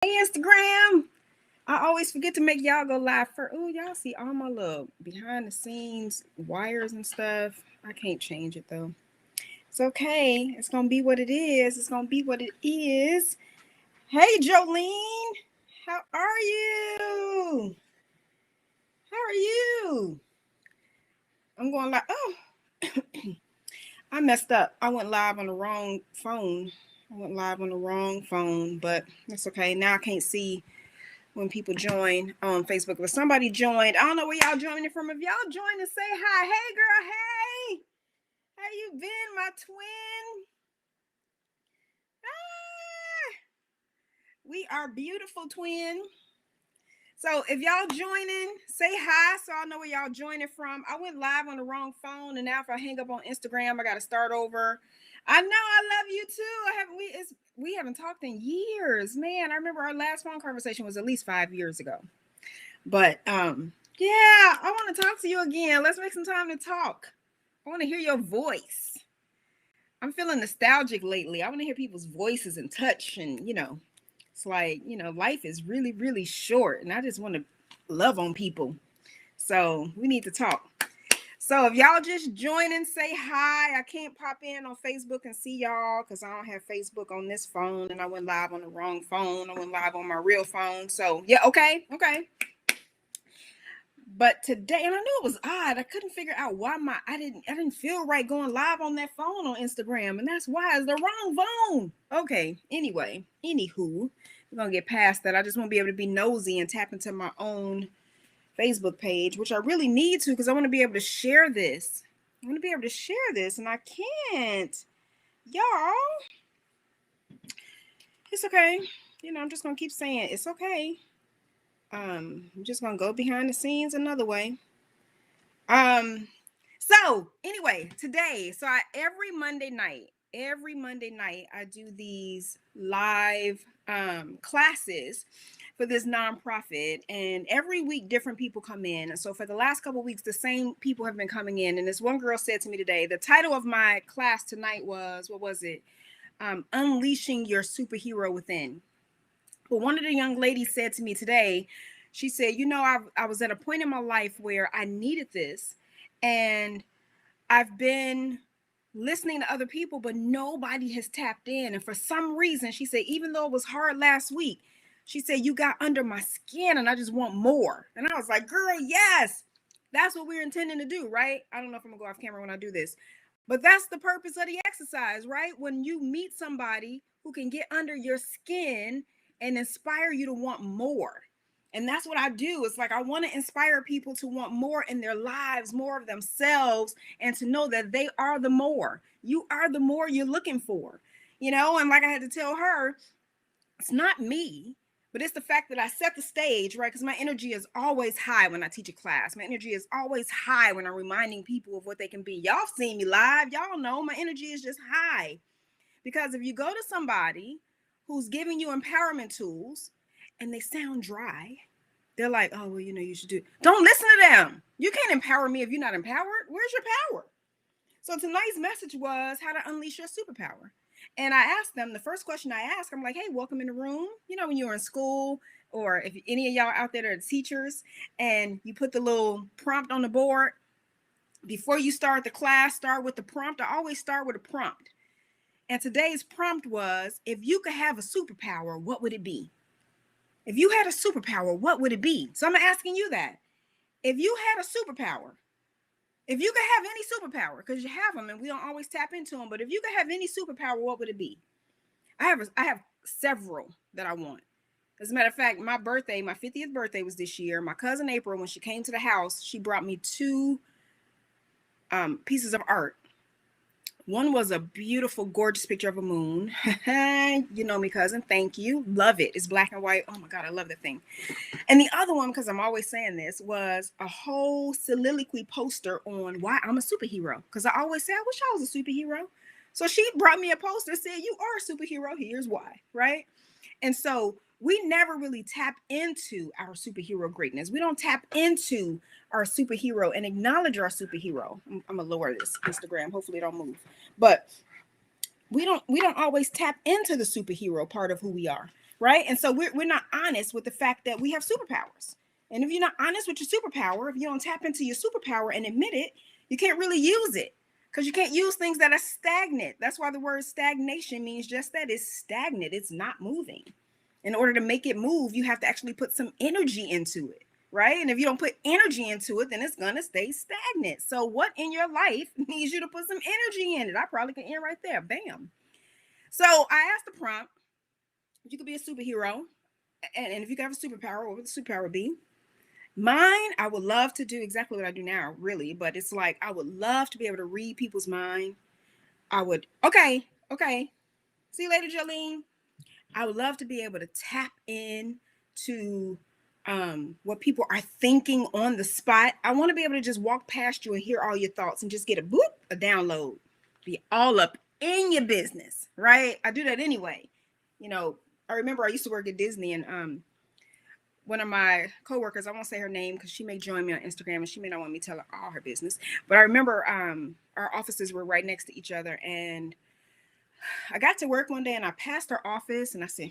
Hey, Instagram. I always forget to make y'all go live first. Oh, y'all see all my little behind the scenes wires and stuff. I can't change it though. It's okay. It's going to be what it is. It's going to be what it is. Hey, Jolene. How are you? How are you? I'm going live. Oh, I messed up. I went live on the wrong phone. But that's okay. Now I can't see when people join on Facebook. If somebody joined, I don't know where y'all joining from. If y'all join and say hi, hey girl, hey, how you been, my twin? Ah, we are beautiful, twin. So if y'all joining, say hi so I know where y'all joining from. I went live on the wrong phone, and now if I hang up on Instagram, I got to start over. I know I love you too. We haven't talked in years, man. I remember our last phone conversation was at least 5 years ago. But yeah, I want to talk to you again. Let's make some time to talk. I want to hear your voice. I'm feeling nostalgic lately. I want to hear people's voices and touch, and it's like, life is really, really short, and I just want to love on people. So we need to talk. So if y'all just join and say hi, I can't pop in on Facebook and see y'all because I don't have Facebook on this phone, and I went live on the wrong phone. I went live on my real phone. So yeah, okay. But today, and I knew it was odd. I couldn't figure out why I didn't feel right going live on that phone on Instagram, and that's why it's the wrong phone. Okay. Anyway, anywho, we're gonna get past that. I just want to be able to be nosy and tap into my own Facebook page, which I really need to because I want to be able to share this. And I can't. Y'all, it's okay. I'm just gonna keep saying it's okay. I'm just gonna go behind the scenes another way. So anyway, today, every Monday night, I do these live classes for this nonprofit, and every week different people come in. And so for the last couple of weeks, the same people have been coming in. And this one girl said to me today, the title of my class tonight was, what was it? Unleashing Your Superhero Within. But one of the young ladies said to me today, she said, I was at a point in my life where I needed this, and I've been listening to other people, but nobody has tapped in. And for some reason, she said, even though it was hard last week, she said, you got under my skin and I just want more. And I was like, girl, yes, that's what we're intending to do, right? I don't know if I'm gonna go off camera when I do this, but that's the purpose of the exercise, right? When you meet somebody who can get under your skin and inspire you to want more. And that's what I do. It's like I want to inspire people to want more in their lives, more of themselves, and to know that they are the more. You are the more you're looking for. And like I had to tell her, it's not me, but it's the fact that I set the stage, right? Because my energy is always high when I teach a class. My energy is always high when I'm reminding people of what they can be. Y'all seen me live. Y'all know my energy is just high. Because if you go to somebody who's giving you empowerment tools and they sound dry, they're like, oh, well, you should do. Don't listen to them. You can't empower me if you're not empowered. Where's your power? So tonight's message was how to unleash your superpower. And I asked them, the first question I asked, I'm like, hey, welcome in the room. When you were in school, or if any of y'all out there are teachers, and you put the little prompt on the board, before you start the class, start with the prompt. I always start with a prompt. And today's prompt was, if you could have a superpower, what would it be? If you had a superpower, what would it be? So I'm asking you that. If you had a superpower, if you could have any superpower, because you have them and we don't always tap into them, but if you could have any superpower, what would it be? I have several that I want. As a matter of fact, my 50th birthday was this year. My cousin April, when she came to the house, she brought me two pieces of art. One was a beautiful, gorgeous picture of a moon. You know me, cousin. Thank you. Love it. It's black and white. Oh my God, I love that thing. And the other one, because I'm always saying this, was a whole soliloquy poster on why I'm a superhero. Because I always say, I wish I was a superhero. So she brought me a poster, said, you are a superhero. Here's why, right? And so we never really tap into our superhero greatness. We don't tap into our superhero and acknowledge our superhero. I'm gonna lower this Instagram. Hopefully it don't move. But we don't always tap into the superhero part of who we are. right? And so we're not honest with the fact that we have superpowers. And if you're not honest with your superpower, if you don't tap into your superpower and admit it, you can't really use it, because you can't use things that are stagnant. That's why the word stagnation means just that. It's stagnant. It's not moving. In order to make it move, you have to actually put some energy into it, right? And if you don't put energy into it, then it's going to stay stagnant. So what in your life needs you to put some energy in it? I probably can end right there. Bam. So I asked the prompt, you could be a superhero. And if you could have a superpower, what would the superpower be? Mine, I would love to do exactly what I do now, really. But it's like, I would love to be able to read people's mind. Okay. See you later, Jolene. I would love to be able to tap in to what people are thinking on the spot. I want to be able to just walk past you and hear all your thoughts and just get a download, be all up in your business, right? I do that anyway. I remember I used to work at Disney, and one of my coworkers, I won't say her name because she may join me on Instagram and she may not want me to tell her all her business. But I remember our offices were right next to each other, and I got to work one day and I passed her office and I said,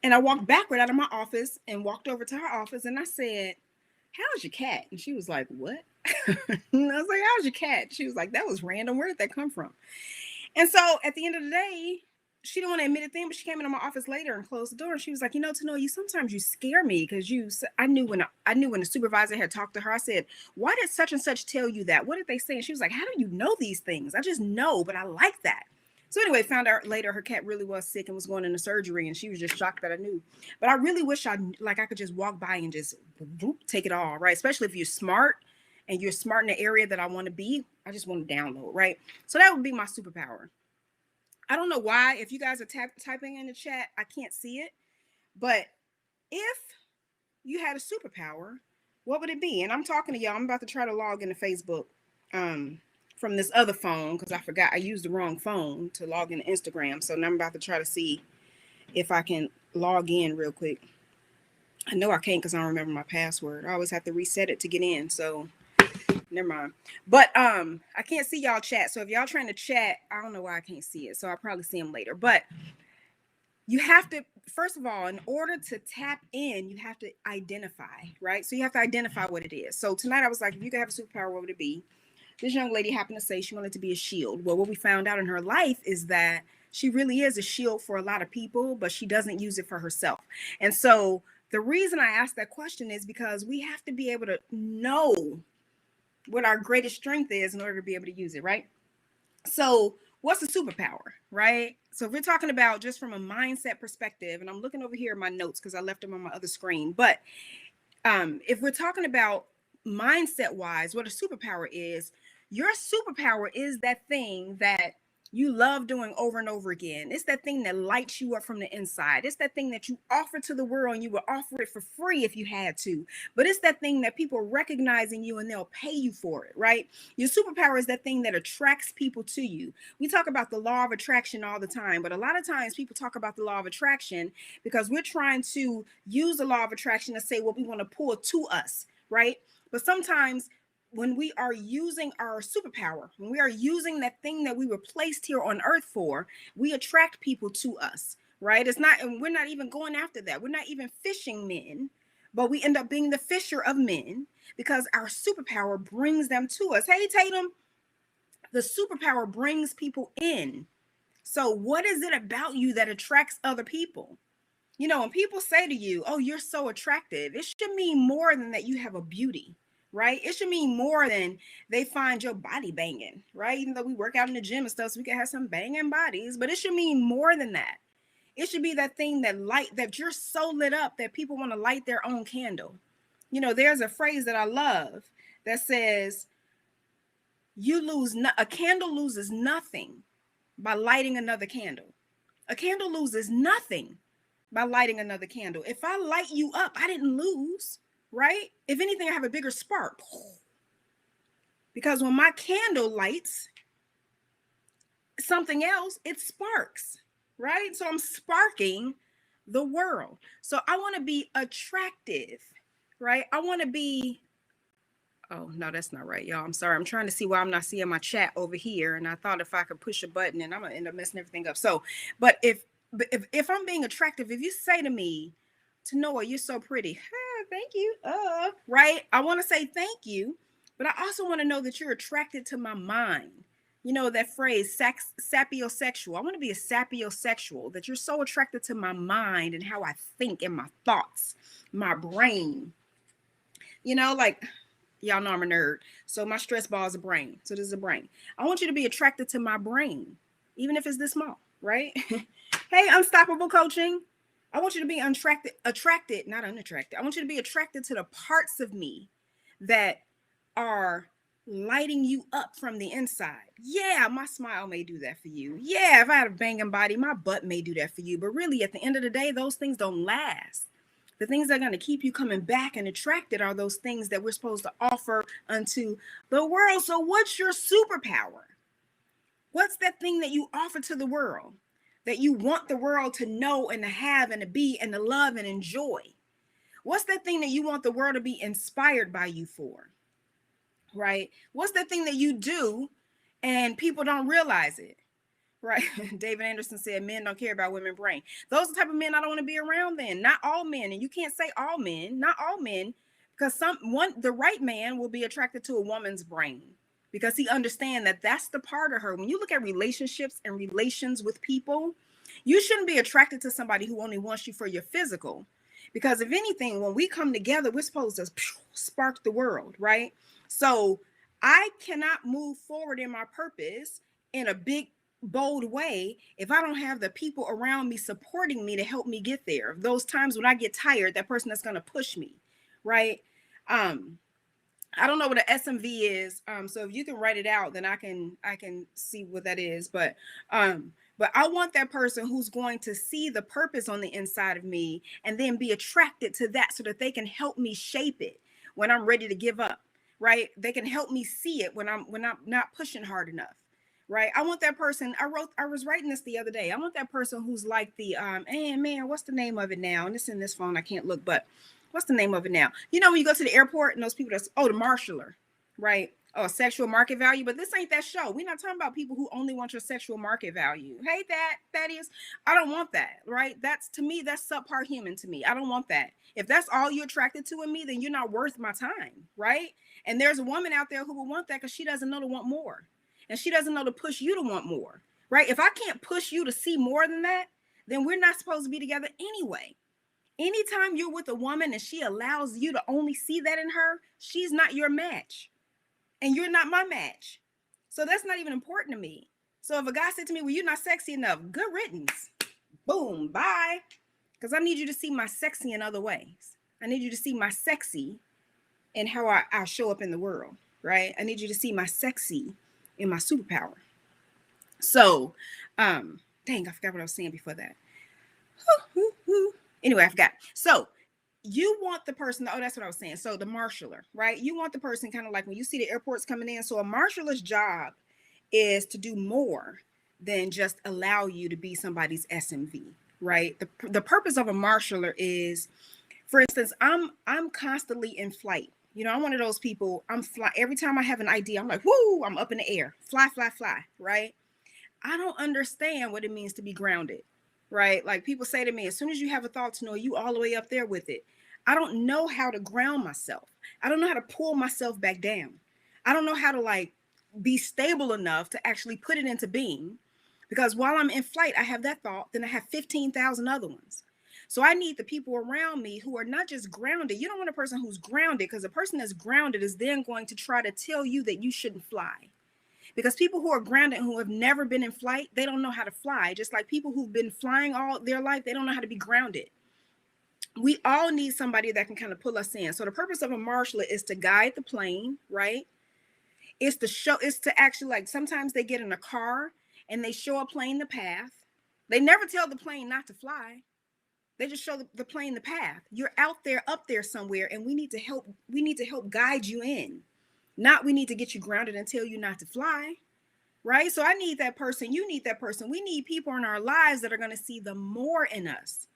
And I walked backward out of my office and walked over to her office and I said, how's your cat? And she was like, what? And I was like, how's your cat? She was like, that was random. Where did that come from? And so at the end of the day, she didn't want to admit a thing, but she came into my office later and closed the door. And she was like, Tanoa, sometimes you scare me, because I knew when the supervisor had talked to her. I said, why did such and such tell you that? What did they say? And she was like, how do you know these things? I just know, but I like that. So anyway, found out later her cat really was sick and was going into surgery, and she was just shocked that I knew. But I really wish I could just walk by and just take it all, right? Especially if you're smart and you're smart in the area that I want to be. I just want to download, right? So that would be my superpower. I don't know why. If you guys are typing in the chat, I can't see it. But if you had a superpower, what would it be? And I'm talking to y'all. I'm about to try to log into Facebook from this other phone, because I forgot I used the wrong phone to log into Instagram. So now I'm about to try to see if I can log in real quick. I know I can't because I don't remember my password. I always have to reset it to get in. So never mind. But I can't see y'all chat. So if y'all trying to chat, I don't know why I can't see it. So I'll probably see them later. But you have to, first of all, in order to tap in, you have to identify, right? So you have to identify what it is. So tonight I was like, if you could have a superpower, what would it be? This young lady happened to say she wanted to be a shield. Well, what we found out in her life is that she really is a shield for a lot of people, but she doesn't use it for herself. And so the reason I asked that question is because we have to be able to know what our greatest strength is in order to be able to use it, right? So what's a superpower, right? So if we're talking about just from a mindset perspective, and I'm looking over here at my notes because I left them on my other screen, but if we're talking about mindset wise, what a superpower is, your superpower is that thing that you love doing over and over again. It's that thing that lights you up from the inside. It's that thing that you offer to the world, and you would offer it for free if you had to. But it's that thing that people recognize in you and they'll pay you for it, right? Your superpower is that thing that attracts people to you. We talk about the law of attraction all the time, but a lot of times people talk about the law of attraction because we're trying to use the law of attraction to say what we want to pull to us, right? But sometimes when we are using our superpower, when we are using that thing that we were placed here on earth for, we attract people to us, right? It's not, and we're not even going after that. We're not even fishing men, but we end up being the fisher of men because our superpower brings them to us. Hey, Tatum, the superpower brings people in. So what is it about you that attracts other people? When people say to you, oh, you're so attractive, it should mean more than that you have a beauty, right? It should mean more than they find your body banging, right? Even though we work out in the gym and stuff, so we can have some banging bodies, but it should mean more than that. It should be that thing that you're so lit up that people want to light their own candle. There's a phrase that I love that says, a candle loses nothing by lighting another candle. A candle loses nothing by lighting another candle. If I light you up, I didn't lose, right? If anything, I have a bigger spark. Because when my candle lights something else, it sparks, right? So I'm sparking the world. So I want to be attractive, right? I want to be, oh, no, that's not right, y'all. I'm sorry. I'm trying to see why I'm not seeing my chat over here. And I thought if I could push a button, and I'm going to end up messing everything up. So, but if But if I'm being attractive, if you say to me, Tanoa, you're so pretty, thank you. Right? I want to say thank you, but I also want to know that you're attracted to my mind. You know that phrase, sapiosexual. I want to be a sapiosexual, that you're so attracted to my mind and how I think and my thoughts, my brain. You know, like y'all know I'm a nerd. So my stress ball is a brain. So this is a brain. I want you to be attracted to my brain, even if it's this small, right? Hey, Unstoppable Coaching. I want you to be attracted, not unattracted. I want you to be attracted to the parts of me that are lighting you up from the inside. Yeah, my smile may do that for you. Yeah, if I had a banging body, my butt may do that for you. But really, at the end of the day, those things don't last. The things that are going to keep you coming back and attracted are those things that we're supposed to offer unto the world. So, what's your superpower? What's that thing that you offer to the world that you want the world to know and to have and to be and to love and enjoy? What's that thing that you want the world to be inspired by you for? Right? What's that thing that you do and people don't realize it? Right? David Anderson said men don't care about women's brain. Those are the type of men I don't want to be around then. Not all men. And you can't say all men, not all men, because the right man will be attracted to a woman's brain because he understands that that's the part of her. When you look at relationships and relations with people, you shouldn't be attracted to somebody who only wants you for your physical. Because if anything, when we come together, we're supposed to spark the world, right? So I cannot move forward in my purpose in a big, bold way if I don't have the people around me supporting me to help me get there. Those times when I get tired, that person that's going to push me, right? I don't know what an SMV is. So if you can write it out, then I can see what that is. But I want that person who's going to see the purpose on the inside of me and then be attracted to that so that they can help me shape it when I'm ready to give up, right? They can help me see it when I'm not pushing hard enough. Right. I want that person. I was writing this the other day. I want that person who's like the and man, what's the name of it now? And it's in this phone. I can't look, but what's the name of it now? You know, when you go to the airport and those people that's the marshaller, right? Oh, sexual market value. But this ain't that show. We're not talking about people who only want your sexual market value. Hey, that is, I don't want that, right? That's, to me, that's subpar human to me. I don't want that. If that's all you're attracted to in me, then you're not worth my time, right? And there's a woman out there who will want that because she doesn't know to want more. And she doesn't know to push you to want more, right? If I can't push you to see more than that, then we're not supposed to be together anyway. Anytime you're with a woman and she allows you to only see that in her, she's not your match. And you're not my match. So that's not even important to me. So if a guy said to me, well, you're not sexy enough, good riddance. Boom, bye. Because I need you to see my sexy in other ways. I need you to see my sexy in how I show up in the world, right? I need you to see my sexy in my superpower. So, dang, I forgot what I was saying before that. Anyway, I forgot. So you want the person, that's what I was saying. So the marshaller, right? You want the person kind of like when you see the airports coming in. So a marshaller's job is to do more than just allow you to be somebody's SMV, right? The purpose of a marshaller is, for instance, I'm constantly in flight. You know, I'm one of those people, I'm fly. Every time I have an idea, I'm like, whoo, I'm up in the air, fly, fly, fly, right? I don't understand what it means to be grounded, right? Like people say to me, as soon as you have a thought, to know you all the way up there with it. I don't know how to ground myself. I don't know how to pull myself back down. I don't know how to like be stable enough to actually put it into being, because while I'm in flight, I have that thought, then I have 15,000 other ones. So I need the people around me who are not just grounded. You don't want a person who's grounded, because a person that's grounded is then going to try to tell you that you shouldn't fly. Because people who are grounded and who have never been in flight, they don't know how to fly. Just like people who've been flying all their life, they don't know how to be grounded. We all need somebody that can kind of pull us in. So the purpose of a marshaller is to guide the plane, right? It's to actually, like, sometimes they get in a car and they show a plane the path. They never tell the plane not to fly. They just show the plane the path. You're out there, up there somewhere, and we need to help guide you in. Not we need to get you grounded and tell you not to fly, right? So I need that person. You need that person. We need people in our lives that are going to see the more in us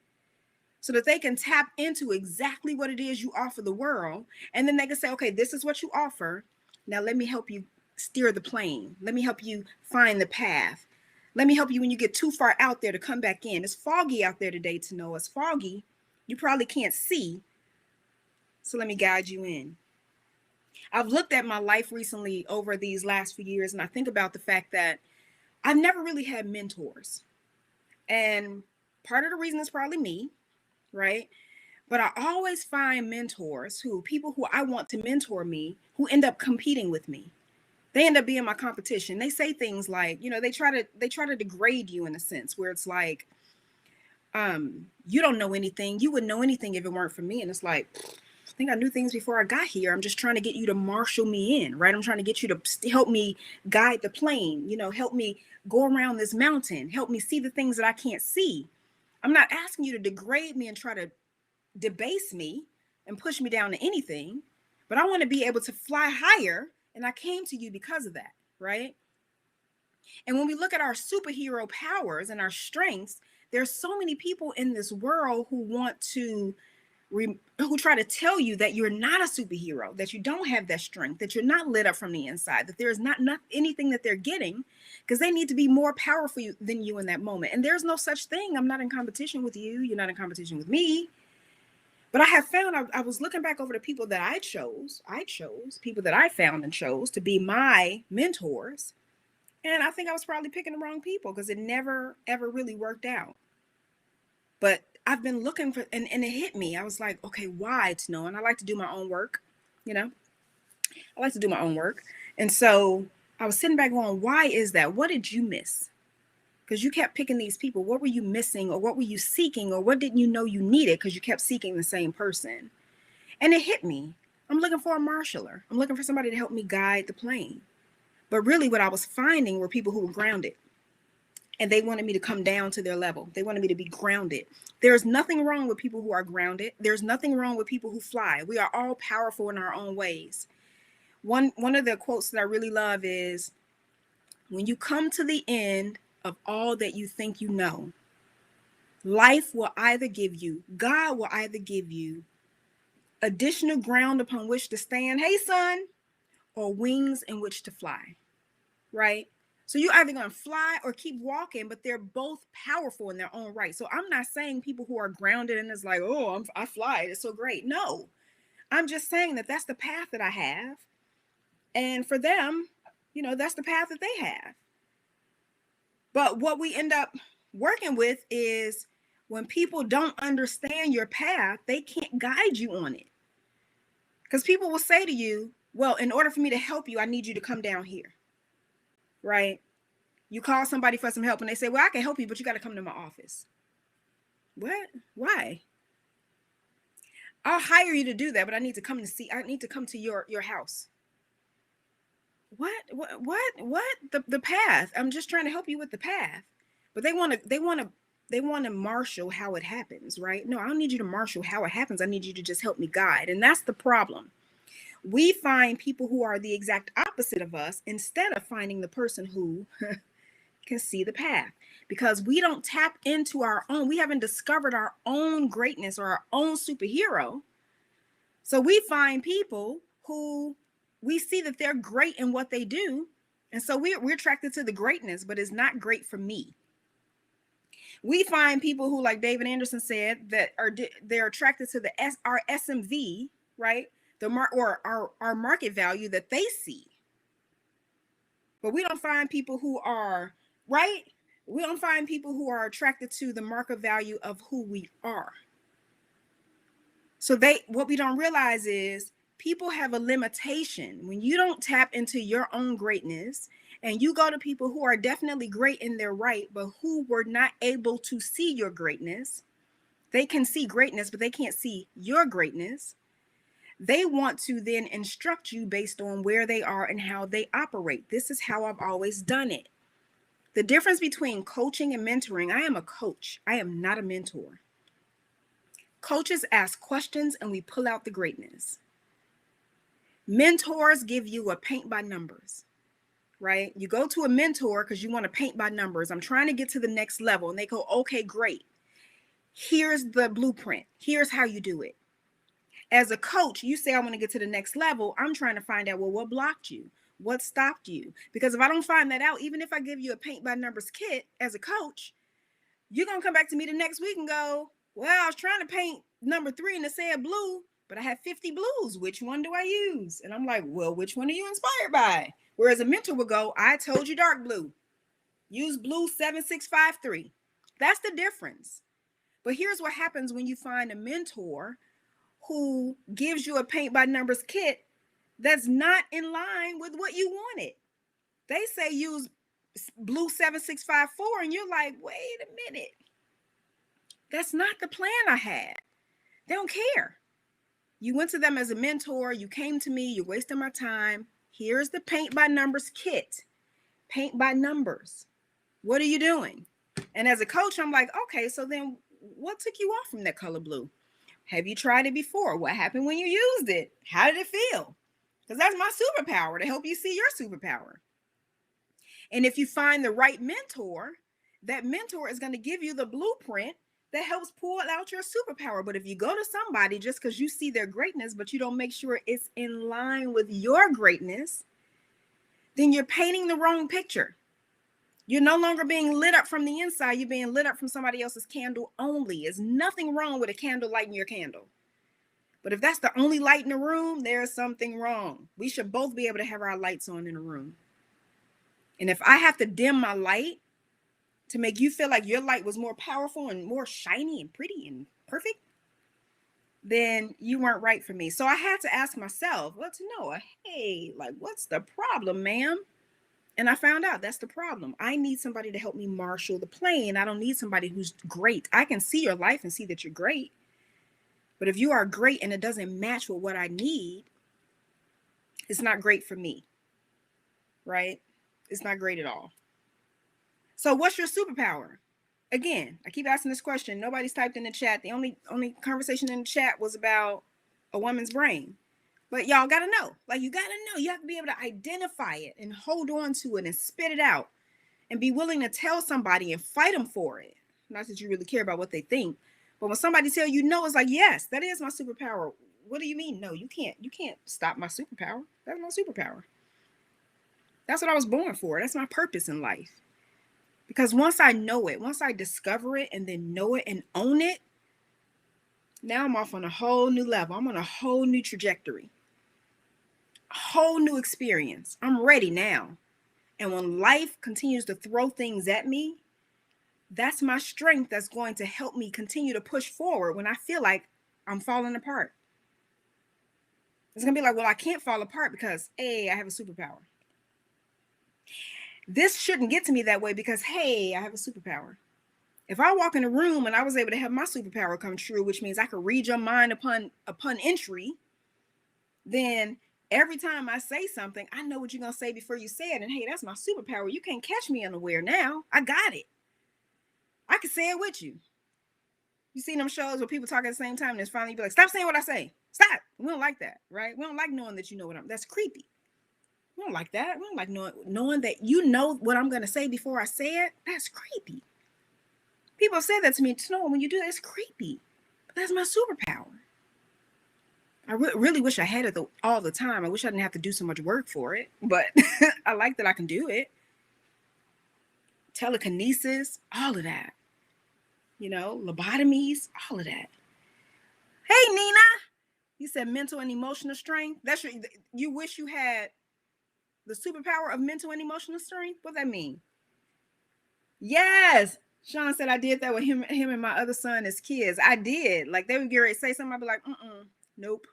so that they can tap into exactly what it is you offer the world. And then they can say, okay, this is what you offer. Now let me help you steer the plane. Let me help you find the path. Let me help you when you get too far out there to come back in. It's foggy out there today to know it's foggy. You probably can't see. So let me guide you in. I've looked at my life recently over these last few years, and I think about the fact that I've never really had mentors. And part of the reason is probably me, right? But I always find mentors people who I want to mentor me, who end up competing with me. They end up being my competition. They say things like, they try to degrade you in a sense where it's like, you don't know anything. You wouldn't know anything if it weren't for me. And it's like, I think I knew things before I got here. I'm just trying to get you to marshal me in, right? I'm trying to get you to help me guide the plane, help me go around this mountain, help me see the things that I can't see. I'm not asking you to degrade me and try to debase me and push me down to anything, but I want to be able to fly higher. And I came to you because of that, right? And when we look at our superhero powers and our strengths, there's so many people in this world who want to who try to tell you that you're not a superhero, that you don't have that strength, that you're not lit up from the inside, that there's not anything that they're getting because they need to be more powerful than you in that moment. And there's no such thing. I'm not in competition with you. You're not in competition with me. But I have found, I was looking back over the people that I chose people that I found and chose to be my mentors. And I think I was probably picking the wrong people because it never, ever really worked out. But I've been looking for, and it hit me. I was like, okay, why to know? And I like to do my own work, I like to do my own work. And so I was sitting back going, why is that? What did you miss? Because you kept picking these people. What were you missing, or what were you seeking, or what didn't you know you needed because you kept seeking the same person? And it hit me. I'm looking for a marshaller. I'm looking for somebody to help me guide the plane. But really what I was finding were people who were grounded. And they wanted me to come down to their level. They wanted me to be grounded. There's nothing wrong with people who are grounded. There's nothing wrong with people who fly. We are all powerful in our own ways. One of the quotes that I really love is, when you come to the end of all that you think you know, life will either give you, God will either give you additional ground upon which to stand, hey son, or wings in which to fly, right? So you're either going to fly or keep walking, but they're both powerful in their own right. So I'm not saying people who are grounded and it's like, oh, I fly, it's so great. No, I'm just saying that that's the path that I have. And for them, that's the path that they have. But what we end up working with is when people don't understand your path, they can't guide you on it. Because people will say to you, well, in order for me to help you, I need you to come down here, right? You call somebody for some help and they say, well, I can help you, but you got to come to my office. What? Why? I'll hire you to do that, but I need to come to your house. What? The path. I'm just trying to help you with the path. But they want to marshal how it happens, right? No, I don't need you to marshal how it happens. I need you to just help me guide. And that's the problem. We find people who are the exact opposite of us instead of finding the person who can see the path, because we don't tap into we haven't discovered our own greatness or our own superhero. So we find people who we see that they're great in what they do. And so we're attracted to the greatness, but it's not great for me. We find people who, like David Anderson said, that they're attracted to our SMV, right? Our market value that they see. But we don't find people who are, right? We don't find people who are attracted to the market value of who we are. So what we don't realize is people have a limitation. When you don't tap into your own greatness and you go to people who are definitely great in their right, but who were not able to see your greatness, they can see greatness, but they can't see your greatness. They want to then instruct you based on where they are and how they operate. This is how I've always done it. The difference between coaching and mentoring, I am a coach. I am not a mentor. Coaches ask questions and we pull out the greatness. Mentors give you a paint by numbers, right? You go to a mentor because you want to paint by numbers. I'm trying to get to the next level. And they go, okay, great. Here's the blueprint. Here's how you do it. As a coach, you say, I want to get to the next level. I'm trying to find out, well, what blocked you? What stopped you? Because if I don't find that out, even if I give you a paint by numbers kit as a coach, you're going to come back to me the next week and go, well, I was trying to paint number 3 and it said blue, but I have 50 blues. Which one do I use? And I'm like, well, which one are you inspired by? Whereas a mentor would go, I told you dark blue. Use blue 7653. That's the difference. But here's what happens when you find a mentor who gives you a paint by numbers kit that's not in line with what you wanted. They say use blue 7654 and you're like, wait a minute. That's not the plan I had. They don't care. You went to them as a mentor. You came to me. You're wasting my time. Here's the paint by numbers kit. Paint by numbers. What are you doing? And as a coach, I'm like, okay, so then what took you off from that color blue? Have you tried it before? What happened when you used it? How did it feel? Because that's my superpower, to help you see your superpower. And if you find the right mentor, that mentor is going to give you the blueprint that helps pull out your superpower. But if you go to somebody just because you see their greatness, but you don't make sure it's in line with your greatness, then you're painting the wrong picture. You're no longer being lit up from the inside. You're being lit up from somebody else's candle only. There's nothing wrong with a candle lighting your candle. But if that's the only light in the room, there's something wrong. We should both be able to have our lights on in a room. And if I have to dim my light to make you feel like your light was more powerful and more shiny and pretty and perfect, then you weren't right for me. So I had to ask myself, well, to know, hey, like, what's the problem, ma'am? And I found out that's the problem. I need somebody to help me marshal the plane. I don't need somebody who's great. I can see your life and see that you're great. But if you are great and it doesn't match with what I need, it's not great for me, right? It's not great at all. So what's your superpower? Again, I keep asking this question. Nobody's typed in the chat. The only conversation in the chat was about a woman's brain. But y'all got to know. Like, you got to know. You have to be able to identify it and hold on to it and spit it out and be willing to tell somebody and fight them for it. Not that you really care about what they think. But when somebody tell you no, it's like, yes, that is my superpower. What do you mean? No, you can't stop my superpower. That's my superpower. That's what I was born for. That's my purpose in life. Because once I know it, once I discover it and then know it and own it, now I'm off on a whole new level. I'm on a whole new trajectory, a whole new experience. I'm ready now. And when life continues to throw things at me, that's my strength that's going to help me continue to push forward when I feel like I'm falling apart. It's going to be like, well, I can't fall apart because, hey, I have a superpower. This shouldn't get to me that way because, hey, I have a superpower. If I walk in a room and I was able to have my superpower come true, which means I could read your mind upon entry, then every time I say something, I know what you're going to say before you say it. And hey, that's my superpower. You can't catch me unaware now. I got it. I can say it with you. You seen them shows where people talk at the same time and it's finally be like, stop saying what I say. Stop. We don't like that, right? We don't like knowing that you know that's creepy. We don't like that. We don't like knowing that you know what I'm going to say before I say it. That's creepy. People have said that to me. Snow, when you do that, it's creepy. But that's my superpower. I really wish I had it all the time. I wish I didn't have to do so much work for it. But I like that I can do it. Telekinesis, all of that. You know, lobotomies, all of that. Hey, Nina. You said mental and emotional strength. You wish you had the superpower of mental and emotional strength? What does that mean? Yes. Sean said I did that with him and my other son as kids. I did. Like, they would get ready to say something. I'd be like, nope.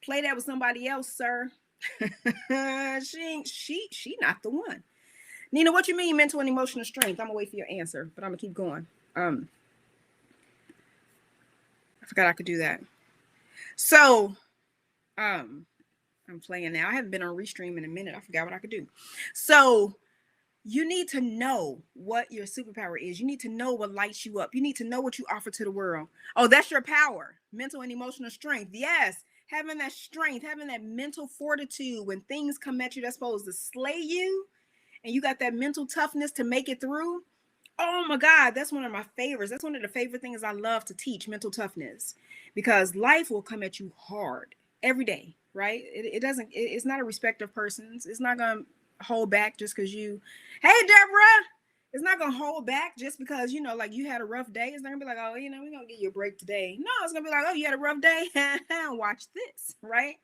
Play that with somebody else, sir. she not the one. Nina, what you mean mental and emotional strength? I'm gonna wait for your answer, but I'm gonna keep going. I forgot I could do that. So, I'm playing now. I haven't been on Restream in a minute. I forgot what I could do. So, you need to know what your superpower is. You need to know what lights you up. You need to know what you offer to the world. Oh, that's your power. Mental and emotional strength. Yes. Having that strength, having that mental fortitude when things come at you that's supposed to slay you, and you got that mental toughness to make it through. Oh my God, that's one of my favorites. That's one of the favorite things I love to teach, mental toughness, because life will come at you hard every day. right? It's not a respect of persons. It's not going to hold back just because hey, Deborah, it's not going to hold back just because, like you had a rough day. It's not going to be like, oh, we're going to give you a break today. No, it's going to be like, oh, you had a rough day. Watch this, right?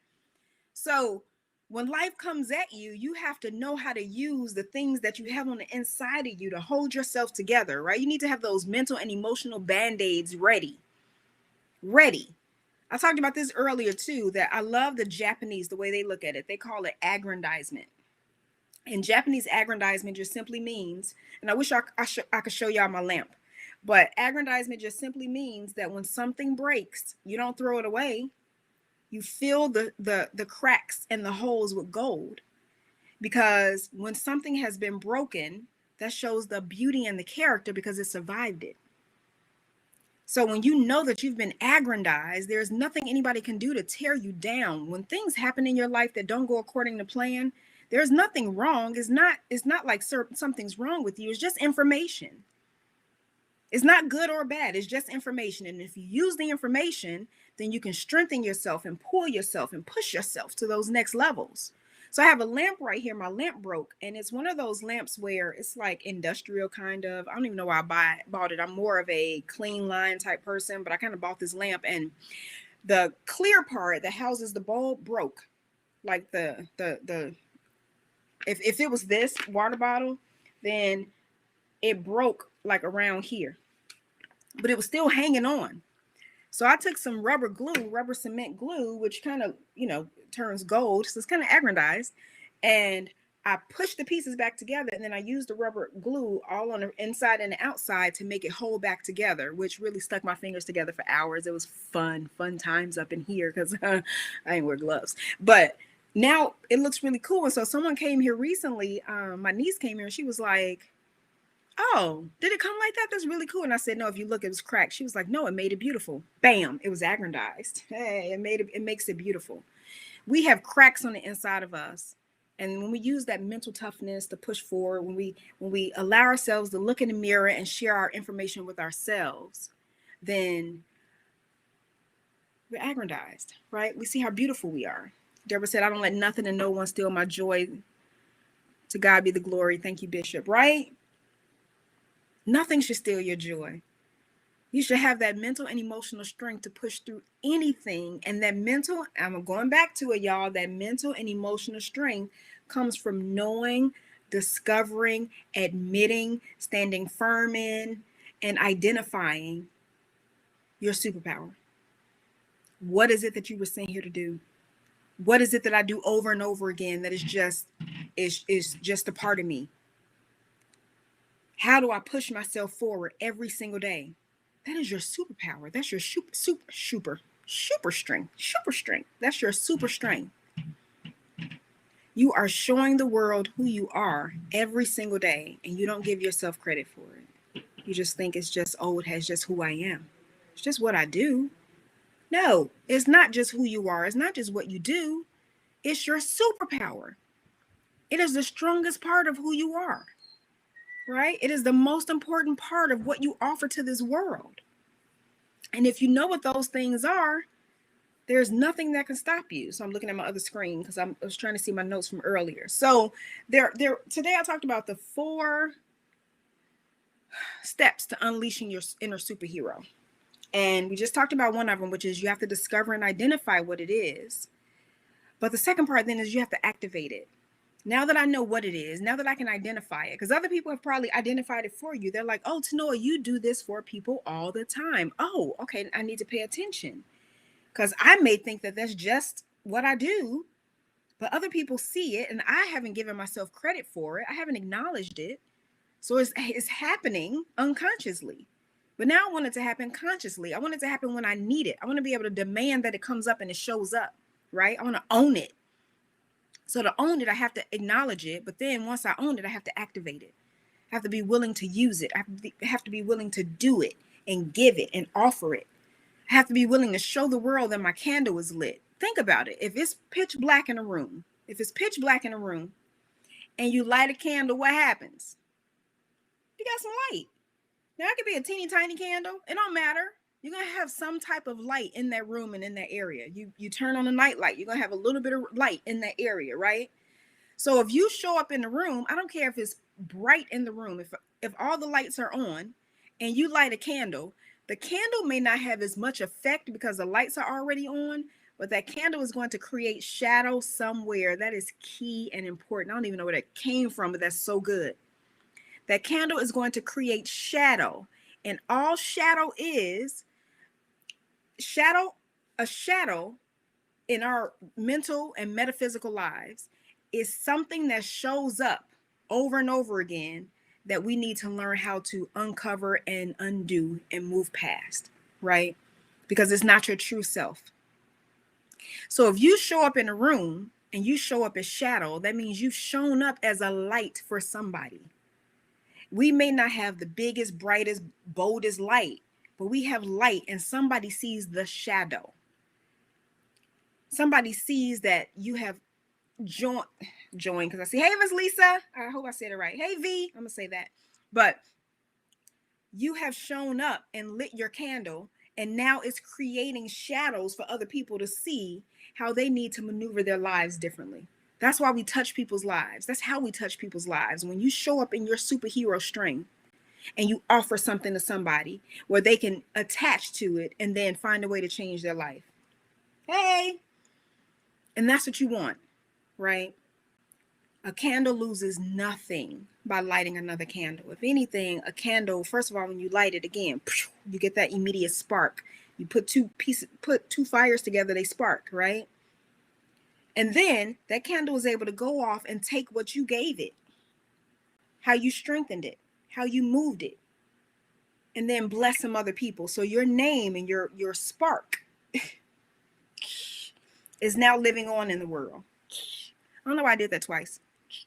So when life comes at you, you have to know how to use the things that you have on the inside of you to hold yourself together, right? You need to have those mental and emotional band-aids ready. I talked about this earlier too, that I love the Japanese, the way they look at it. They call it aggrandizement. And Japanese aggrandizement just simply means, and I wish I could show y'all my lamp, but aggrandizement just simply means that when something breaks, you don't throw it away. You fill the cracks and the holes with gold. Because when something has been broken, that shows the beauty and the character because it survived it. So when you know that you've been aggrandized, there's nothing anybody can do to tear you down. When things happen in your life that don't go according to plan, there's nothing wrong. It's not like something's wrong with you. It's just information. It's not good or bad. It's just information. And if you use the information, then you can strengthen yourself and pull yourself and push yourself to those next levels. So I have a lamp right here. My lamp broke, and it's one of those lamps where it's like industrial kind of. I don't even know why I bought it. I'm more of a clean line type person, but I kind of bought this lamp, and the clear part that houses the bulb broke. Like if it was this water bottle, then it broke like around here, but it was still hanging on. So I took some rubber cement glue, which kind of, turns gold. So it's kind of aggrandized. And I pushed the pieces back together. And then I used the rubber glue all on the inside and the outside to make it hold back together, which really stuck my fingers together for hours. It was fun times up in here because I didn't wear gloves. But now it looks really cool. And so someone came here recently. My niece came here and she was like, oh, did it come like that? That's really cool. And I said, no, if you look, it was cracked. She was like, no, it made it beautiful. Bam, it was aggrandized. Hey, it makes it beautiful. We have cracks on the inside of us. And when we use that mental toughness to push forward, when we allow ourselves to look in the mirror and share our information with ourselves, then we're aggrandized, right? We see how beautiful we are. Deborah said, I don't let nothing and no one steal my joy. To God be the glory. Thank you, Bishop, right? Nothing should steal your joy. You should have that mental and emotional strength to push through anything. And that mental, I'm going back to it, y'all, that mental and emotional strength comes from knowing, discovering, admitting, standing firm in, and identifying your superpower. What is it that you were sent here to do? What is it that I do over and over again that is just a part of me? How do I push myself forward every single day? That is your superpower. That's your super strength. That's your super strength. You are showing the world who you are every single day, and you don't give yourself credit for it. You just think it's just, oh, it has just who I am. It's just what I do. No, it's not just who you are. It's not just what you do. It's your superpower. It is the strongest part of who you are. Right? It is the most important part of what you offer to this world. And if you know what those things are, there's nothing that can stop you. So I'm looking at my other screen because I was trying to see my notes from earlier. So today I talked about the 4 steps to unleashing your inner superhero. And we just talked about one of them, which is you have to discover and identify what it is. But the second part then is you have to activate it. Now that I know what it is, now that I can identify it, because other people have probably identified it for you. They're like, oh, Tanoa, you do this for people all the time. Oh, okay, I need to pay attention. Because I may think that that's just what I do, but other people see it, and I haven't given myself credit for it. I haven't acknowledged it. So it's happening unconsciously. But now I want it to happen consciously. I want it to happen when I need it. I want to be able to demand that it comes up and it shows up, right? I want to own it. So to own it, I have to acknowledge it. But then once I own it, I have to activate it. I have to be willing to use it. I have to be willing to do it and give it and offer it. I have to be willing to show the world that my candle is lit. Think about it. If it's pitch black in a room, and you light a candle, what happens? You got some light. Now, it could be a teeny tiny candle. It don't matter. You're going to have some type of light in that room and in that area. You turn on a night light, you're going to have a little bit of light in that area, right? So if you show up in the room, I don't care if it's bright in the room, if all the lights are on and you light a candle, the candle may not have as much effect because the lights are already on, but that candle is going to create shadow somewhere. That is key and important. I don't even know where that came from, but that's so good. That candle is going to create shadow, and all shadow is a shadow in our mental and metaphysical lives is something that shows up over and over again that we need to learn how to uncover and undo and move past, right? Because it's not your true self. So if you show up in a room and you show up as shadow, that means you've shown up as a light for somebody. We may not have the biggest, brightest, boldest light, but we have light and somebody sees the shadow. Somebody sees that you have joined, because I see, hey, Miss Lisa. I hope I said it right. Hey, V. I'm going to say that. But you have shown up and lit your candle, and now it's creating shadows for other people to see how they need to maneuver their lives differently. That's why we touch people's lives. That's how we touch people's lives. When you show up in your superhero strength and you offer something to somebody where they can attach to it and then find a way to change their life. Hey, and that's what you want, right? A candle loses nothing by lighting another candle. If anything, a candle, first of all, when you light it again, you get that immediate spark. You put two fires together, they spark, right? And then that candle is able to go off and take what you gave it, how you strengthened it, how you moved it, and then bless some other people. So your name and your spark is now living on in the world. I don't know why I did that twice.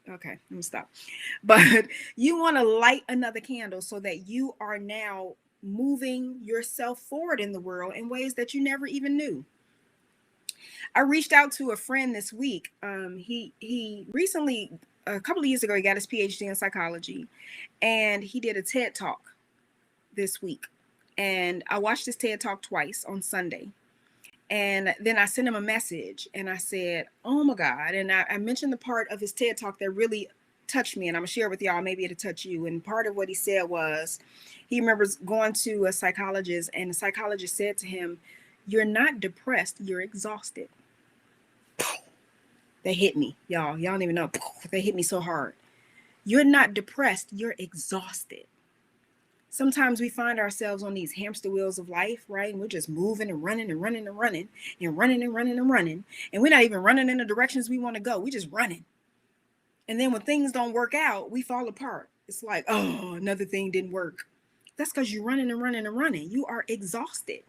Okay, let me stop. But you want to light another candle so that you are now moving yourself forward in the world in ways that you never even knew. I reached out to a friend this week. He recently, a couple of years ago, he got his PhD in psychology, and he did a TED Talk this week. And I watched his TED Talk twice on Sunday. And then I sent him a message and I said, oh my God. And I mentioned the part of his TED Talk that really touched me. And I'm gonna share it with y'all. Maybe it'll touch you. And part of what he said was, he remembers going to a psychologist, and the psychologist said to him, you're not depressed, you're exhausted. They hit me, y'all. Y'all don't even know. They hit me so hard. You're not depressed, you're exhausted. Sometimes we find ourselves on these hamster wheels of life, right? And we're just moving and running and running and running and running and running and running. And we're not even running in the directions we want to go. We're just running. And then when things don't work out, we fall apart. It's like, oh, another thing didn't work. That's because you're running and running and running. You are exhausted.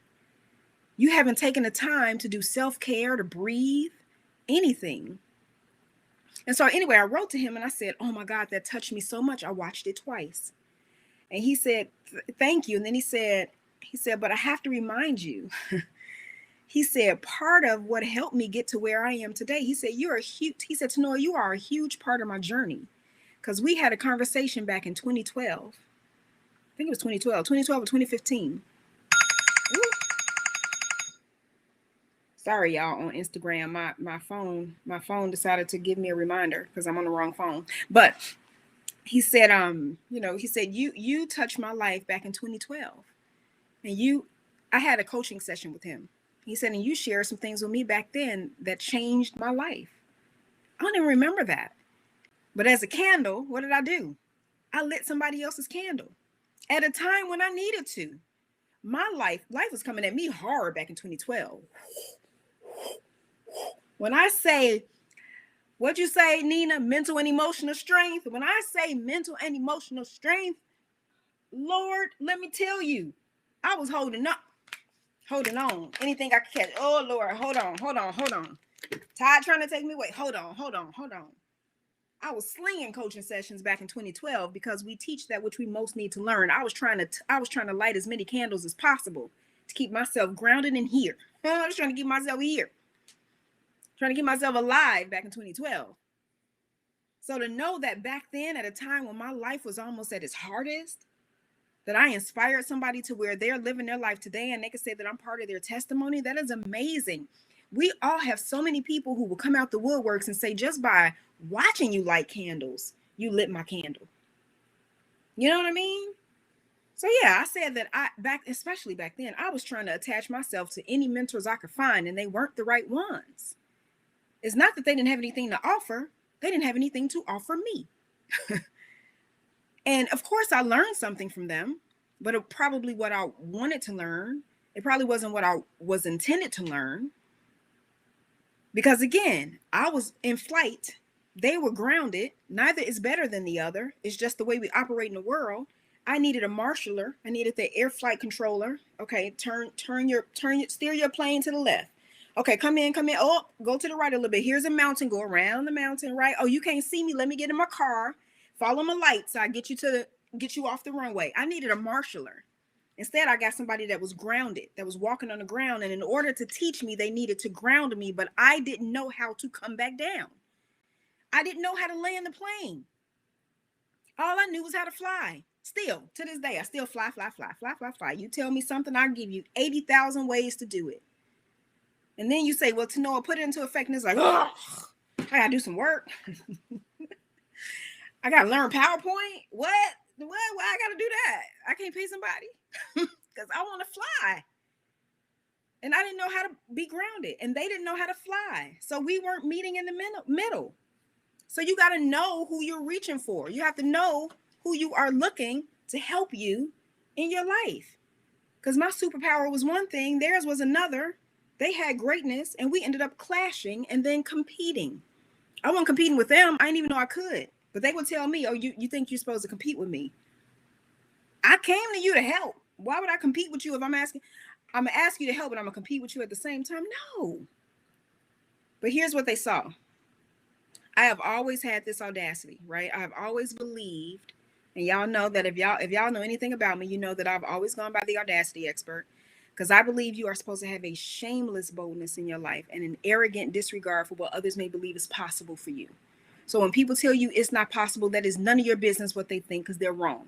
You haven't taken the time to do self-care, to breathe, anything. And so anyway, I wrote to him and I said, oh my God, that touched me so much. I watched it twice. And he said, thank you. And then he said, but I have to remind you, he said, part of what helped me get to where I am today, he said, he said, Tanoa, you are a huge part of my journey. Because we had a conversation back in 2012. I think it was 2012 or 2015. Ooh. Sorry, y'all, on Instagram, my phone decided to give me a reminder because I'm on the wrong phone. But he said, he said, you touched my life back in 2012. And I had a coaching session with him. He said, and you shared some things with me back then that changed my life. I don't even remember that. But as a candle, what did I do? I lit somebody else's candle at a time when I needed to. My life was coming at me hard back in 2012. When I say, what'd you say, Nina? Mental and emotional strength. When I say mental and emotional strength, Lord, let me tell you, I was holding on. Anything I could catch. Oh, Lord, hold on. Todd trying to take me away. Hold on. I was slinging coaching sessions back in 2012 because we teach that which we most need to learn. I was trying to light as many candles as possible to keep myself grounded in here. I was trying to keep myself here. Trying to keep myself alive back in 2012. So to know that back then, at a time when my life was almost at its hardest, that I inspired somebody to where they're living their life today and they can say that I'm part of their testimony. That is amazing. We all have so many people who will come out the woodworks and say, just by watching you light candles, you lit my candle. You know what I mean? So yeah, I said that especially back then, I was trying to attach myself to any mentors I could find, and they weren't the right ones. It's not that they didn't have anything to offer. They didn't have anything to offer me. And of course, I learned something from them, but it probably what I wanted to learn. It probably wasn't what I was intended to learn. Because again, I was in flight. They were grounded. Neither is better than the other. It's just the way we operate in the world. I needed a marshaller. I needed the air flight controller. Okay, steer your plane to the left. Okay, come in. Oh, go to the right a little bit. Here's a mountain. Go around the mountain, right? Oh, you can't see me. Let me get in my car. Follow my lights. I get you off the runway. I needed a marshaller. Instead, I got somebody that was grounded, that was walking on the ground. And in order to teach me, they needed to ground me, but I didn't know how to come back down. I didn't know how to land the plane. All I knew was how to fly. Still, to this day, I still fly. You tell me something, I'll give you 80,000 ways to do it. And then you say, well, Tanoa, put it into effect. And it's like, oh, I got to do some work. I got to learn PowerPoint. What? Why I got to do that? I can't pay somebody because I want to fly. And I didn't know how to be grounded. And they didn't know how to fly. So we weren't meeting in the middle. So you got to know who you're reaching for. You have to know who you are looking to help you in your life. Because my superpower was one thing, theirs was another. They had greatness, and we ended up clashing and then competing. I wasn't competing with them. I didn't even know I could. But they would tell me, oh, you think you're supposed to compete with me? I came to you to help. Why would I compete with you if I'm going to ask you to help and I'm going to compete with you at the same time? No. But here's what they saw. I have always had this audacity, right? I have always believed, and y'all know that if y'all know anything about me, you know that I've always gone by the audacity expert, because I believe you are supposed to have a shameless boldness in your life and an arrogant disregard for what others may believe is possible for you. So when people tell you it's not possible, that is none of your business what they think, because they're wrong.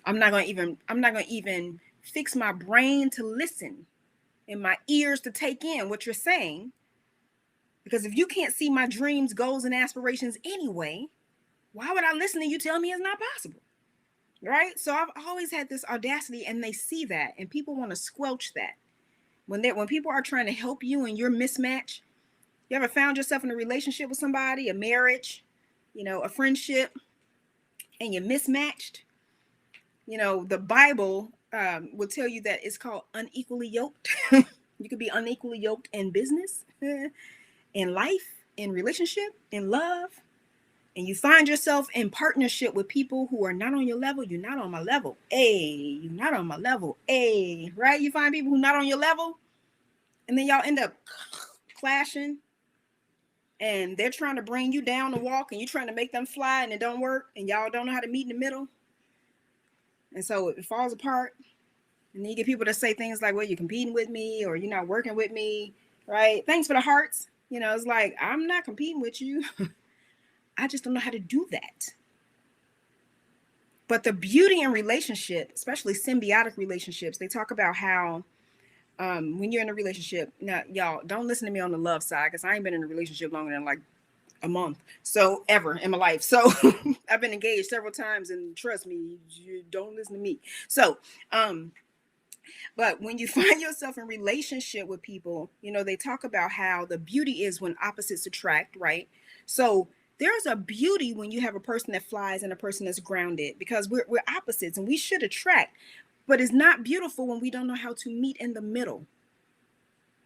I'm not going to even fix my brain to listen and my ears to take in what you're saying. Because if you can't see my dreams, goals, and aspirations anyway, why would I listen to you tell me it's not possible? Right? So I've always had this audacity, and they see that, and people want to squelch that. When people are trying to help you and you're mismatched, you ever found yourself in a relationship with somebody, a marriage, a friendship, and you're mismatched? The Bible will tell you that it's called unequally yoked. You could be unequally yoked in business, in life, in relationship, in love, and you find yourself in partnership with people who are not on your level. You're not on my level. Hey, you're not on my level. Hey, right? You find people who are not on your level, and then y'all end up clashing, and they're trying to bring you down to walk, and you're trying to make them fly, and it don't work, and y'all don't know how to meet in the middle. And so it falls apart. And then you get people to say things like, well, you're competing with me, or you're not working with me, right? Thanks for the hearts. It's like, I'm not competing with you. I just don't know how to do that. But the beauty in relationship, especially symbiotic relationships, they talk about how when you're in a relationship, now, y'all, don't listen to me on the love side, because I ain't been in a relationship longer than like a month. So ever in my life. So I've been engaged several times, and trust me, you don't listen to me. So, but when you find yourself in relationship with people, they talk about how the beauty is when opposites attract, right? So there's a beauty when you have a person that flies and a person that's grounded, because we're opposites and we should attract, but it's not beautiful when we don't know how to meet in the middle,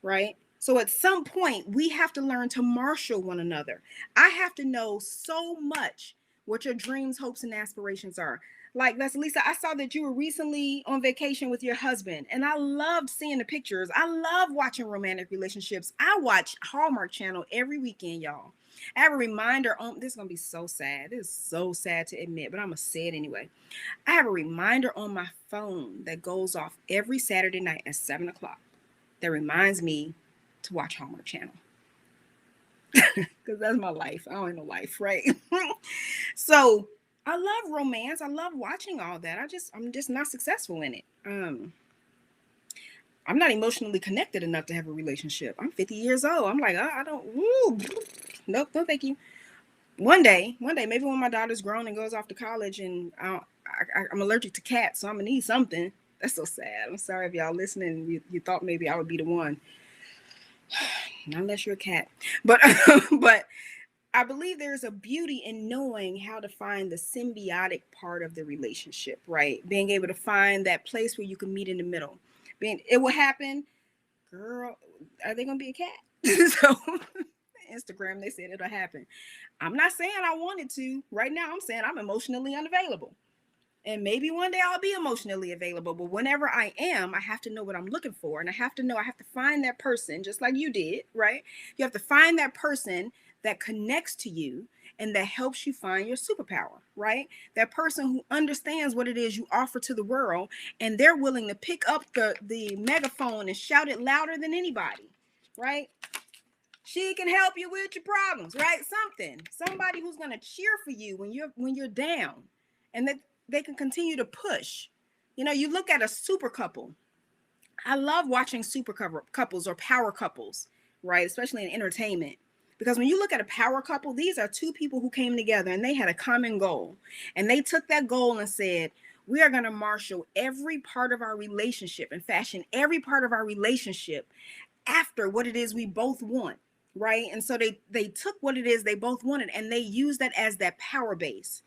right? So at some point we have to learn to marshal one another. I have to know so much what your dreams, hopes, and aspirations are. Like, that's Lisa, I saw that you were recently on vacation with your husband, and I loved seeing the pictures. I love watching romantic relationships. I watch Hallmark Channel every weekend, y'all. I have a reminder on, this is going to be so sad. This is so sad to admit, but I'm going to say it anyway. I have a reminder on my phone that goes off every Saturday night at 7 o'clock that reminds me to watch Hallmark Channel. Because that's my life. I don't have no life, right? So I love romance. I love watching all that. I'm just not successful in it. I'm not emotionally connected enough to have a relationship. I'm 50 years old. I'm like, I don't. Woo, nope, no, thank you. One day, maybe when my daughter's grown and goes off to college, and I'm allergic to cats, so I'm gonna need something. That's so sad. I'm sorry if y'all listening. You thought maybe I would be the one. Not unless you're a cat, but but I believe there's a beauty in knowing how to find the symbiotic part of the relationship, right? Being able to find that place where you can meet in the middle. It will happen, girl. Are they gonna be a cat? So Instagram, they said it'll happen. I'm not saying I wanted to. Right now, I'm saying I'm emotionally unavailable. And maybe one day I'll be emotionally available. But whenever I am, I have to know what I'm looking for. And I have to find that person, just like you did, right? You have to find that person that connects to you and that helps you find your superpower, right? That person who understands what it is you offer to the world, and they're willing to pick up the megaphone and shout it louder than anybody, right? She can help you with your problems, right? Somebody who's going to cheer for you when you're down, and that they can continue to push. You know, you look at a super couple. I love watching super couples or power couples, right? Especially in entertainment. Because when you look at a power couple, these are two people who came together and they had a common goal. And they took that goal and said, we are going to marshal every part of our relationship and fashion every part of our relationship after what it is we both want, right? And so they took what it is they both wanted and they used that as that power base.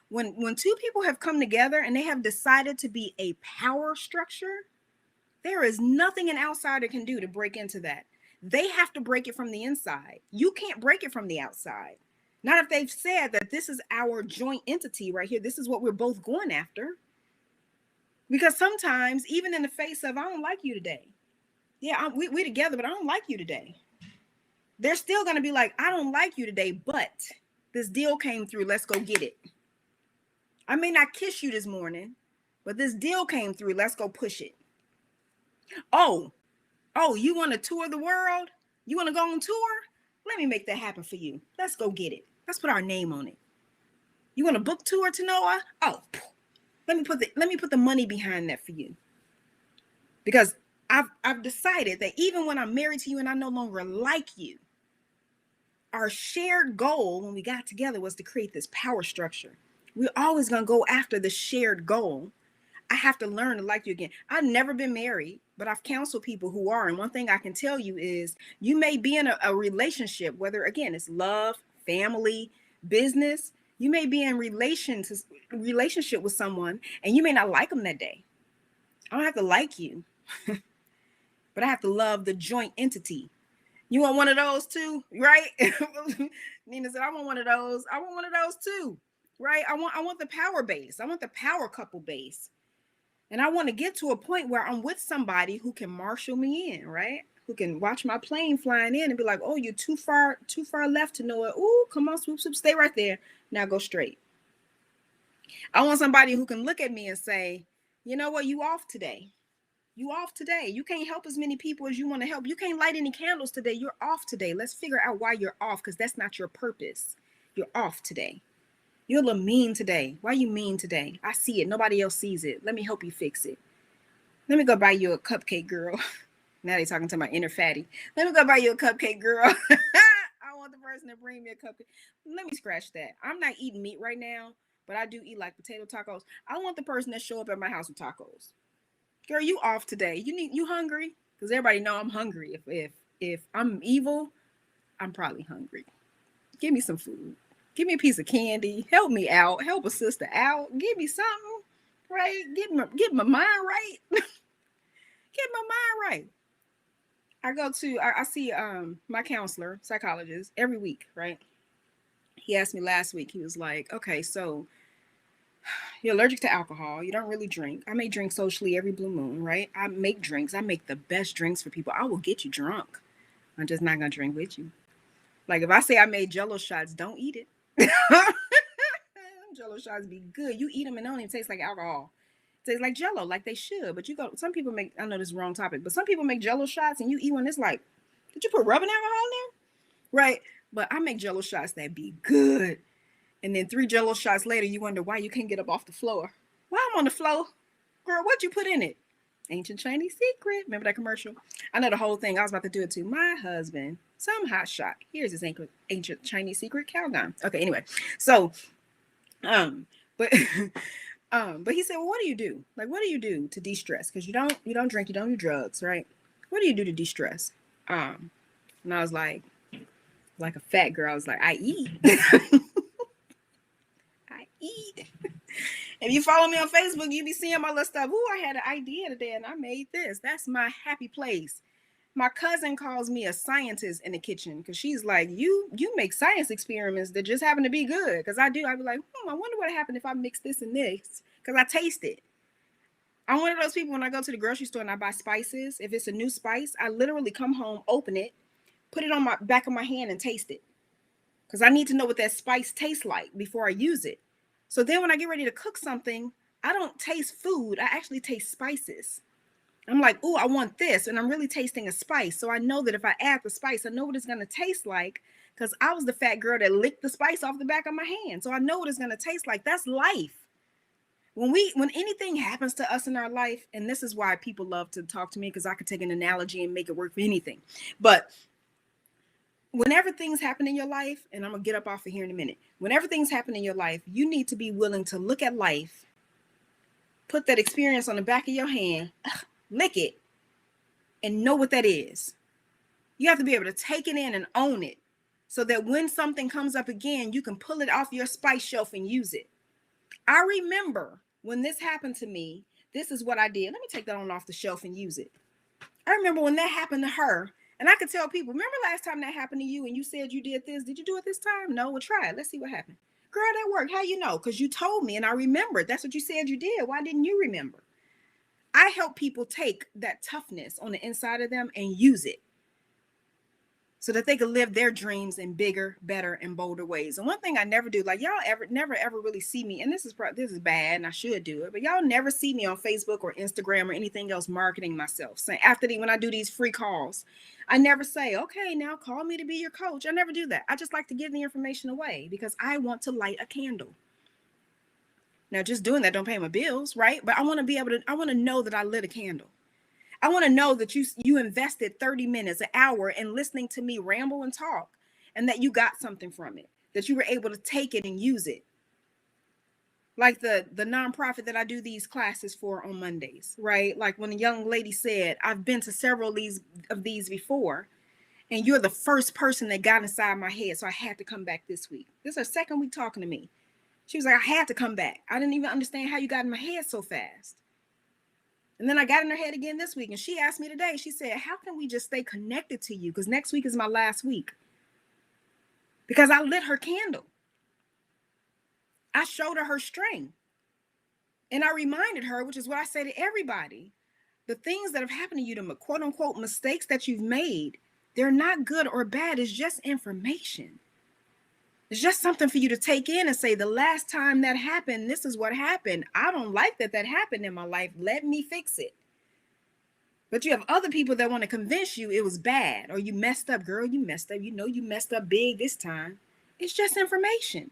When two people have come together and they have decided to be a power structure, there is nothing an outsider can do to break into that. They have to break it from the inside. You can't break it from the outside. Not if they've said that this is our joint entity right here. This is what we're both going after. Because sometimes, even in the face of, I don't like you today. Yeah, we together, but I don't like you today. They're still going to be like, I don't like you today, but this deal came through. Let's go get it. I may not kiss you this morning, but this deal came through. Let's go push it. Oh, you want to tour the world? You want to go on tour? Let me make that happen for you. Let's go get it. Let's put our name on it. You want to book tour to Noah? Oh, let me put the money behind that for you. Because I've decided that even when I'm married to you and I no longer like you, our shared goal when we got together was to create this power structure. We're always going to go after the shared goal. I have to learn to like you again. I've never been married, but I've counseled people who are. And one thing I can tell you is you may be in a relationship, whether, again, it's love, family, business. You may be in relationship with someone and you may not like them that day. I don't have to like you, but I have to love the joint entity. You want one of those too, right? Nina said, I want one of those. I want one of those too, right? I want the power base. I want the power couple base. And I want to get to a point where I'm with somebody who can marshal me in, right? Who can watch my plane flying in and be like, oh, you're too far left to know it. Oh, come on, swoop, swoop, stay right there. Now go straight. I want somebody who can look at me and say, you know what, you off today. You off today. You can't help as many people as you want to help. You can't light any candles today. You're off today. Let's figure out why you're off, because that's not your purpose. You're off today. You're a little mean today. Why are you mean today? I see it. Nobody else sees it. Let me help you fix it. Let me go buy you a cupcake, girl. Now they're talking to my inner fatty. Let me go buy you a cupcake, girl. I want the person to bring me a cupcake. Let me scratch that. I'm not eating meat right now, but I do eat like potato tacos. I want the person that show up at my house with tacos. Girl, you off today. You hungry? Because everybody know I'm hungry. If I'm evil, I'm probably hungry. Give me some food. Give me a piece of candy. Help me out. Help a sister out. Give me something, right? Get my mind right. Get my mind right. I see my counselor, psychologist, every week, right? He asked me last week, he was like, okay, so you're allergic to alcohol. You don't really drink. I may drink socially every blue moon, right? I make drinks. I make the best drinks for people. I will get you drunk. I'm just not going to drink with you. Like if I say I made Jell-O shots, don't eat it. Jell-O shots be good. You eat them and they don't even taste like alcohol. It tastes like Jell-O, like they should. But some people make, I know this is the wrong topic, but some people make Jell-O shots and you eat one, it's like, did you put rubbing alcohol in there? Right? But I make Jell-O shots that be good. And then 3 Jello shots later, you wonder why you can't get up off the floor. Why I'm on the floor? Girl, what'd you put in it? Ancient Chinese secret. Remember that commercial? I know the whole thing. I was about to do it too. My husband, some hot shot. Here's his ancient Chinese secret countdown. Okay, anyway. So, but but he said, well, what do you do? Like, what do you do to de-stress? Because you don't drink, you don't do drugs, right? What do you do to de-stress? And I was like a fat girl, I was like, I eat. I eat. If you follow me on Facebook, you be seeing my little stuff. Ooh, I had an idea today and I made this. That's my happy place. My cousin calls me a scientist in the kitchen because she's like, you make science experiments that just happen to be good. Because I do. I'd be like, I wonder what happened if I mix this and this. Because I taste it. I'm one of those people when I go to the grocery store and I buy spices. If it's a new spice, I literally come home, open it, put it on my back of my hand and taste it. Because I need to know what that spice tastes like before I use it. So then when I get ready to cook something, I don't taste food. I actually taste spices. I'm like, ooh, I want this. And I'm really tasting a spice. So I know that if I add the spice, I know what it's going to taste like. Because I was the fat girl that licked the spice off the back of my hand. So I know what it's going to taste like. That's life. When anything happens to us in our life, and this is why people love to talk to me, because I could take an analogy and make it work for anything. But whenever things happen in your life, and I'm going to get up off of here in a minute. Whenever things happen in your life, you need to be willing to look at life, put that experience on the back of your hand, lick it, and know what that is. You have to be able to take it in and own it so that when something comes up again, you can pull it off your spice shelf and use it. I remember when this happened to me, this is what I did. Let me take that on off the shelf and use it. I remember when that happened to her, and I could tell people, remember last time that happened to you and you said you did this? Did you do it this time? No, well, try it. Let's see what happened. Girl, that worked. How you know? Because you told me and I remembered. That's what you said you did. Why didn't you remember? I help people take that toughness on the inside of them and use it so that they can live their dreams in bigger, better, and bolder ways. And one thing I never do, like y'all never ever really see me, and this is bad, and I should do it, but y'all never see me on Facebook or Instagram or anything else marketing myself. So when I do these free calls, I never say, okay, now call me to be your coach. I never do that. I just like to give the information away because I want to light a candle. Now, just doing that don't pay my bills, right? But I want to know that I lit a candle. I want to know that you invested 30 minutes, an hour in listening to me ramble and talk, and that you got something from it, that you were able to take it and use it. Like the nonprofit that I do these classes for on Mondays, right? Like when a young lady said, I've been to several of these before, and you're the first person that got inside my head, so I had to come back this week. This is her second week talking to me. She was like, I had to come back. I didn't even understand how you got in my head so fast. And then I got in her head again this week. And she asked me today, she said, how can we just stay connected to you? Because next week is my last week. Because I lit her candle. I showed her strength. And I reminded her, which is what I say to everybody, the things that have happened to you, the quote unquote mistakes that you've made, they're not good or bad. It's just information. It's just something for you to take in and say, the last time that happened, this is what happened. I don't like that happened in my life. Let me fix it. But you have other people that want to convince you it was bad or you messed up. Girl, you messed up. You know you messed up big this time. It's just information.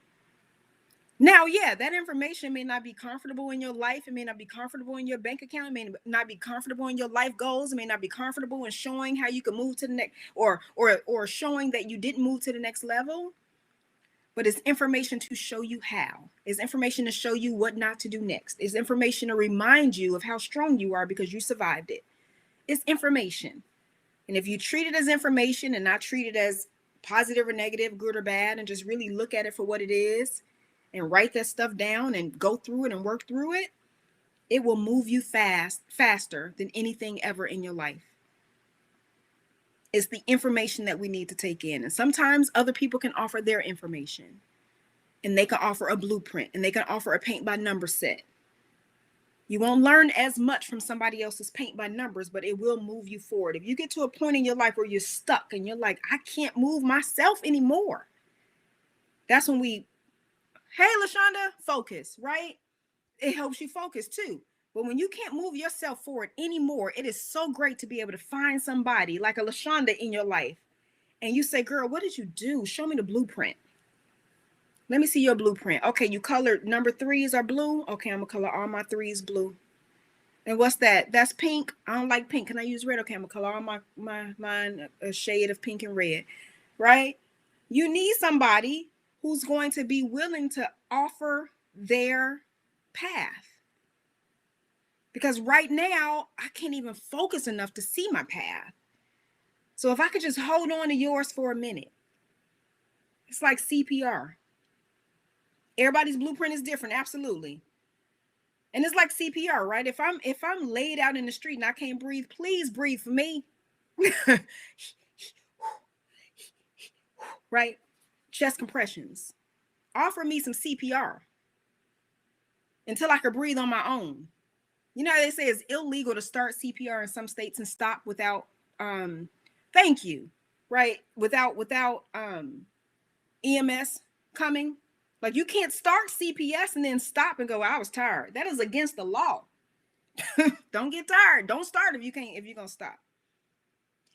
Now, yeah, that information may not be comfortable in your life. It may not be comfortable in your bank account. It may not be comfortable in your life goals. It may not be comfortable in showing how you can move to the next or showing that you didn't move to the next level. But it's information to show you how. It's information to show you what not to do next. It's information to remind you of how strong you are because you survived it. It's information. And if you treat it as information and not treat it as positive or negative, good or bad, and just really look at it for what it is and write that stuff down and go through it and work through it, it will move you faster than anything ever in your life. It's the information that we need to take in. And sometimes other people can offer their information and they can offer a blueprint and they can offer a paint by number set. You won't learn as much from somebody else's paint by numbers, but it will move you forward. If you get to a point in your life where you're stuck and you're like, I can't move myself anymore. That's when hey, LaShonda, focus, right? It helps you focus too. But when you can't move yourself forward anymore, it is so great to be able to find somebody like a LaShonda in your life. And you say, girl, what did you do? Show me the blueprint. Let me see your blueprint. Okay, you colored number 3s are blue. Okay, I'm gonna color all my 3s blue. And what's that? That's pink. I don't like pink. Can I use red? Okay, I'm gonna color all mine a shade of pink and red, right? You need somebody who's going to be willing to offer their path. Because right now, I can't even focus enough to see my path. So if I could just hold on to yours for a minute, it's like CPR. Everybody's blueprint is different, absolutely. And it's like CPR, right? If I'm laid out in the street and I can't breathe, please breathe for me. Right? Chest compressions. Offer me some CPR until I can breathe on my own. You know, they say it's illegal to start CPR in some states and stop without thank you, right? Without EMS coming. Like, you can't start CPS and then stop and go, I was tired. That is against the law. Don't get tired. Don't start if you're gonna stop.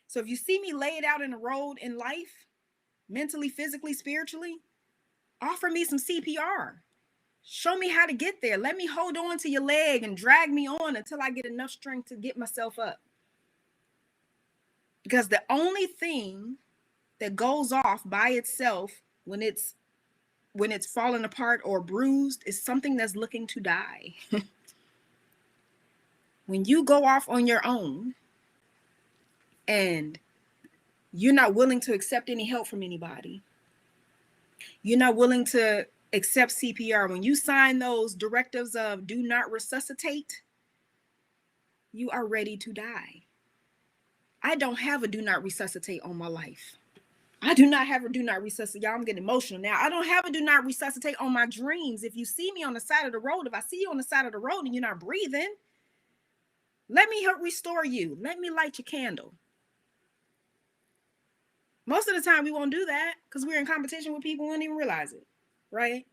So if you see me laid out in the road in life, mentally, physically, spiritually, offer me some CPR. Show me how to get there. Let me hold on to your leg and drag me on until I get enough strength to get myself up. Because the only thing that goes off by itself when it's fallen apart or bruised is something that's looking to die. When you go off on your own and you're not willing to accept any help from anybody, you're not willing to accept CPR, when you sign those directives of do not resuscitate, you are ready to die. I don't have a do not resuscitate on my life. I do not have a do not resuscitate. Y'all, I'm getting emotional now. I don't have a do not resuscitate on my dreams. If you see me on the side of the road, if I see you on the side of the road and you're not breathing, let me help restore you. Let me light your candle. Most of the time we won't do that because we're in competition with people who don't even realize it, right?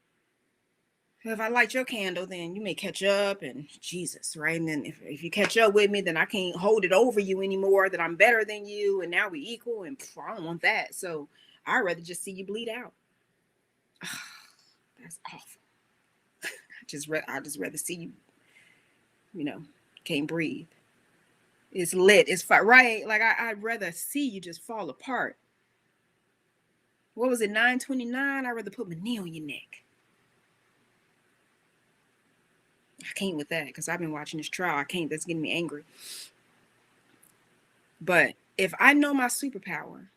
If I light your candle, then you may catch up and Jesus, right? And then if you catch up with me, then I can't hold it over you anymore, that I'm better than you and now we equal, and I don't want that. So I'd rather just see you bleed out. That's awful. I just rather see you, can't breathe. It's lit. It's fire, right? Like I'd rather see you just fall apart. What was it, 929? I'd rather put my knee on your neck. I can't with that because I've been watching this trial. I can't. That's getting me angry. But if I know my superpower,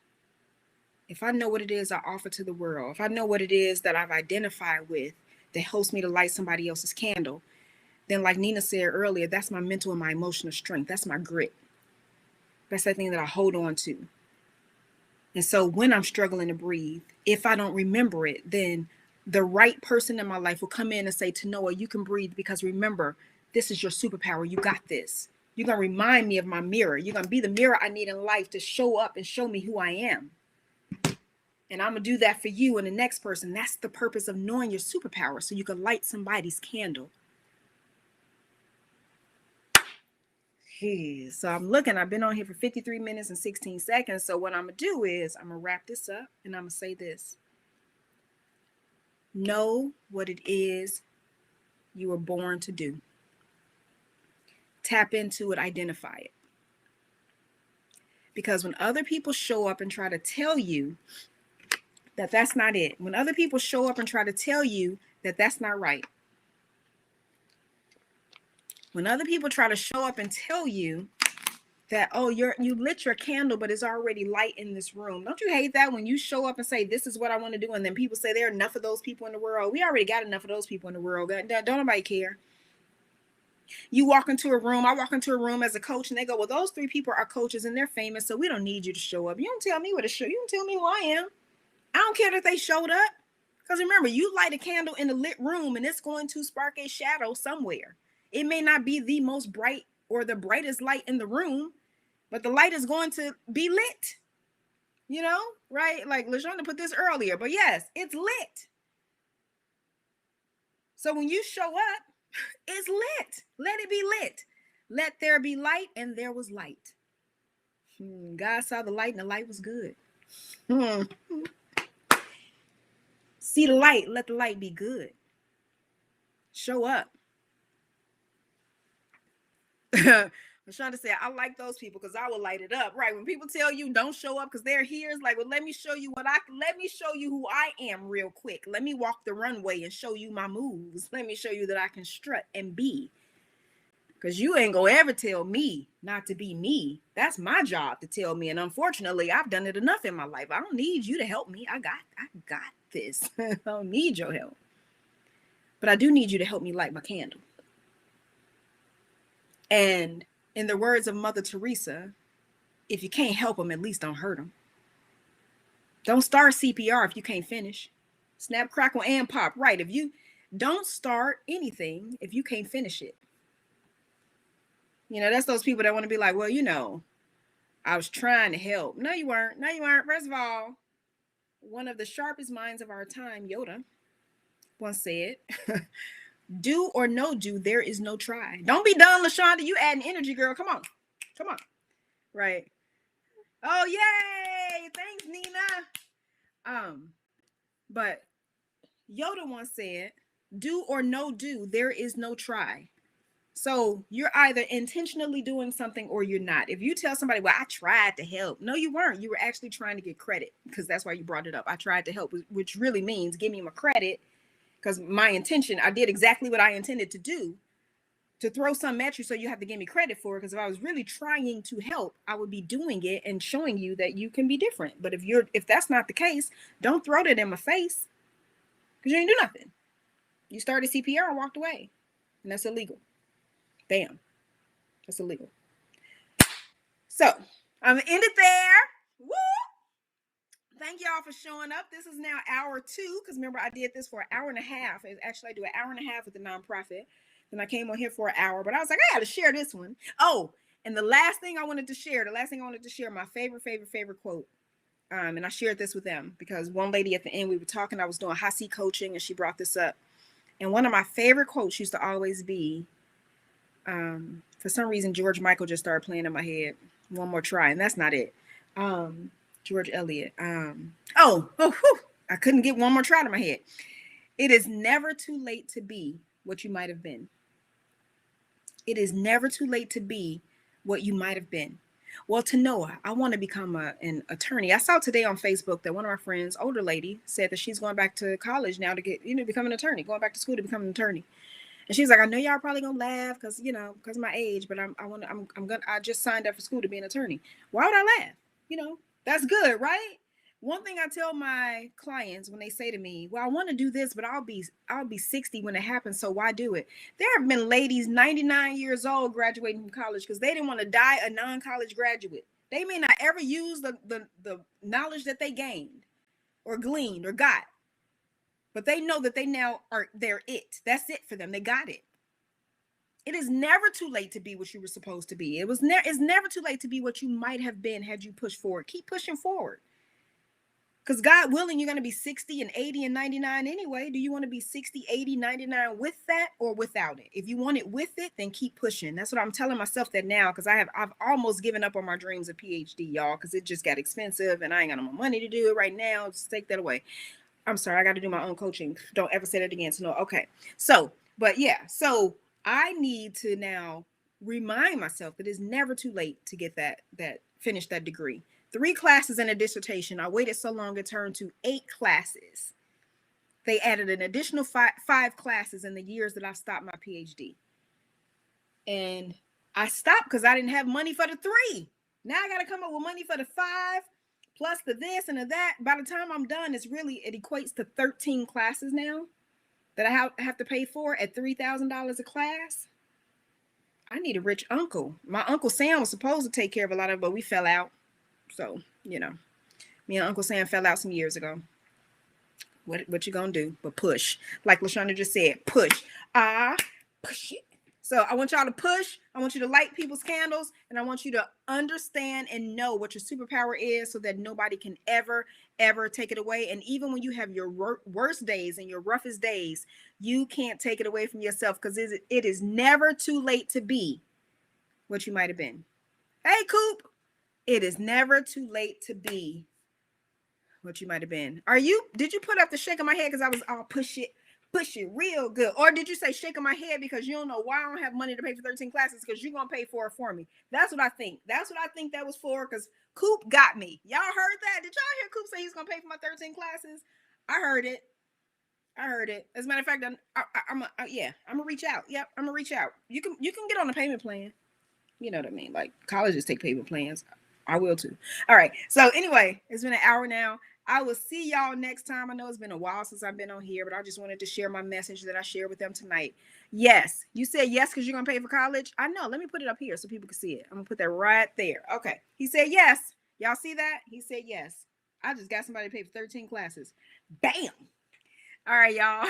if I know what it is I offer to the world, if I know what it is that I've identified with that helps me to light somebody else's candle, then like Nina said earlier, that's my mental and my emotional strength. That's my grit. That's that thing that I hold on to. And so when I'm struggling to breathe, if I don't remember it, then the right person in my life will come in and say, Tanoa, you can breathe because remember, this is your superpower. You got this. You're going to remind me of my mirror. You're going to be the mirror I need in life to show up and show me who I am. And I'm going to do that for you and the next person. That's the purpose of knowing your superpower, so you can light somebody's candle. So I've been on here for 53 minutes and 16 seconds. So what I'm going to do is I'm going to wrap this up and I'm going to say this. Know what it is you were born to do. Tap into it, identify it. Because when other people show up and try to tell you that that's not it, when other people show up and try to tell you that that's not right, when other people try to show up and tell you that, oh, you lit your candle, but it's already light in this room. Don't you hate that when you show up and say, this is what I want to do, and then people say there are enough of those people in the world? We already got enough of those people in the world. Don't nobody care. You walk into a room, I walk into a room as a coach, and they go, well, those 3 people are coaches and they're famous, so we don't need you to show up. You don't tell me what to show. You don't tell me who I am. I don't care that they showed up. Because remember, you light a candle in a lit room and it's going to spark a shadow somewhere. It may not be the most bright or the brightest light in the room, but the light is going to be lit, right? Like LaShonda put this earlier, but yes, it's lit. So when you show up, it's lit. Let it be lit. Let there be light, and there was light. God saw the light, and the light was good. See the light, let the light be good. Show up. I'm trying to say I like those people because I will light it up. Right. When people tell you don't show up because they're here, it's like, well, let me show you who I am real quick. Let me walk the runway and show you my moves. Let me show you that I can strut and be. Because you ain't gonna ever tell me not to be me. That's my job to tell me. And unfortunately, I've done it enough in my life. I don't need you to help me. I got this. I don't need your help. But I do need you to help me light my candle. And in the words of Mother Teresa, if you can't help them, at least don't hurt them. Don't start CPR if you can't finish. Snap, crackle, and pop. Right. If you don't start anything if you can't finish it. You know, that's those people that want to be like, well, you know, I was trying to help. No, you weren't. No, you weren't. First of all, one of the sharpest minds of our time, Yoda, once said, do or no do, there is no try. Don't be done, LaShonda. You adding energy, girl. Come on. Come on. Right. Oh, yay. Thanks, Nina. But Yoda once said, do or no do, there is no try. So you're either intentionally doing something or you're not. If you tell somebody, well, I tried to help. No, you weren't. You were actually trying to get credit because that's why you brought it up. I tried to help, which really means give me my credit because my intention, I did exactly what I intended to do, to throw something at you. So you have to give me credit for it. Because if I was really trying to help, I would be doing it and showing you that you can be different. But if that's not the case, don't throw that in my face because you didn't do nothing. You started CPR and walked away, and that's illegal. Bam. That's illegal. So I'm gonna end it there. Woo! Thank y'all for showing up. This is now hour 2 because remember I did this for an hour and a half. Actually, I do an hour and a half with the nonprofit. Then I came on here for an hour, but I was like, I got to share this one. Oh, and the last thing I wanted to share, my favorite quote. And I shared this with them because one lady at the end, we were talking, I was doing hot seat coaching and she brought this up. And one of my favorite quotes used to always be, for some reason, George Michael just started playing in my head. One more try, and that's not it. George Eliot. I couldn't get one more try to my head. It is never too late to be what you might have been. It is never too late to be what you might have been. Well, Tanoa, I want to become an attorney. I saw today on Facebook that one of our friends, older lady, said that she's going back to college now to get, become an attorney, going back to school to become an attorney. And she's like, I know y'all probably gonna laugh because of my age, but I just signed up for school to be an attorney. Why would I laugh? That's good, right? One thing I tell my clients when they say to me, well, I want to do this, but I'll be 60 when it happens, so why do it? There have been ladies 99 years old graduating from college because they didn't want to die a non-college graduate. They may not ever use the knowledge that they gained or gleaned or got. But they know that they're it. That's it for them. They got it. It is never too late to be what you were supposed to be. It's never too late to be what you might have been had you pushed forward. Keep pushing forward. Because God willing, you're going to be 60 and 80 and 99 anyway. Do you want to be 60, 80, 99 with that or without it? If you want it with it, then keep pushing. That's what I'm telling myself that now because I've almost given up on my dreams of PhD, y'all, because it just got expensive and I ain't got no money to do it right now. Just take that away. I'm sorry, I got to do my own coaching. Don't ever say that again. So no, okay. So I need to now remind myself that it's never too late to get that finish that degree. 3 classes and a dissertation. I waited so long it turned to 8 classes. They added an additional 5 classes in the years that I stopped my PhD. And I stopped because I didn't have money for the 3. Now I got to come up with money for the 5. Plus the this and the that. By the time I'm done, it equates to 13 classes now that I have to pay for at $3,000 a class. I need a rich uncle. My Uncle Sam was supposed to take care of a lot of it, but we fell out. So, me and Uncle Sam fell out some years ago. What you gonna do? But push. Like LaShonda just said, push. Push it. So I want y'all to push. I want you to light people's candles. And I want you to understand and know what your superpower is so that nobody can ever, ever take it away. And even when you have your worst days and your roughest days, you can't take it away from yourself because it is never too late to be what you might have been. Hey, Coop. It is never too late to be what you might have been. Did you put up the shaking my head because I was all push it real good? Or did you say shaking my head because you don't know why I don't have money to pay for 13 classes because you're going to pay for it for me? That's what I think. That's what I think that was for, because Coop got me. Y'all heard that? Did y'all hear Coop say he's going to pay for my 13 classes? I heard it. As a matter of fact, I'm gonna reach out. Yep, I'm gonna reach out. You can get on a payment plan. You know what I mean? Like colleges take payment plans. I will too. All right. So anyway, it's been an hour now. I will see y'all next time. I know it's been a while since I've been on here, but I just wanted to share my message that I shared with them tonight. Yes, you said yes because you're gonna pay for college. I know. Let me put it up here so people can see it. I'm gonna put that right there. Okay. He said yes. Y'all see that? He said yes. I just got somebody to pay for 13 classes. Bam. All right, y'all.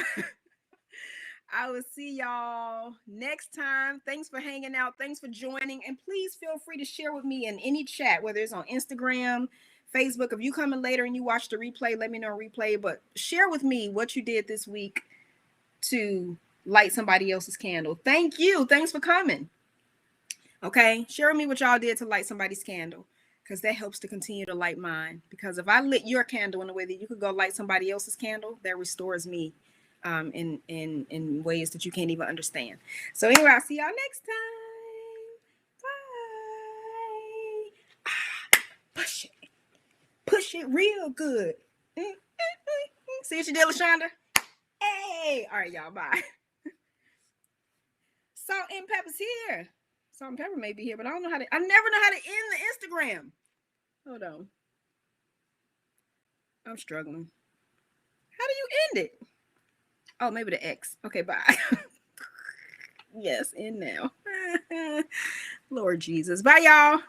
I will see y'all next time. Thanks for hanging out. Thanks for joining. And please feel free to share with me in any chat, whether it's on Instagram, Facebook. If you come in later and you watch the replay, let me know replay. But share with me what you did this week to light somebody else's candle. Thank you. Thanks for coming. Okay. Share with me what y'all did to light somebody's candle, because that helps to continue to light mine. Because if I lit your candle in a way that you could go light somebody else's candle, that restores me in ways that you can't even understand. So anyway, I'll see y'all next time. Bye. Push it real good. See what you did, LaShonda? Hey, all right, y'all, bye. Salt and Pepper's here. Salt and Pepper may be here, but I never know how to end the Instagram. Hold on. I'm struggling. How do you end it? Oh, maybe the X. Okay, bye. Yes, end now. Lord Jesus. Bye, y'all.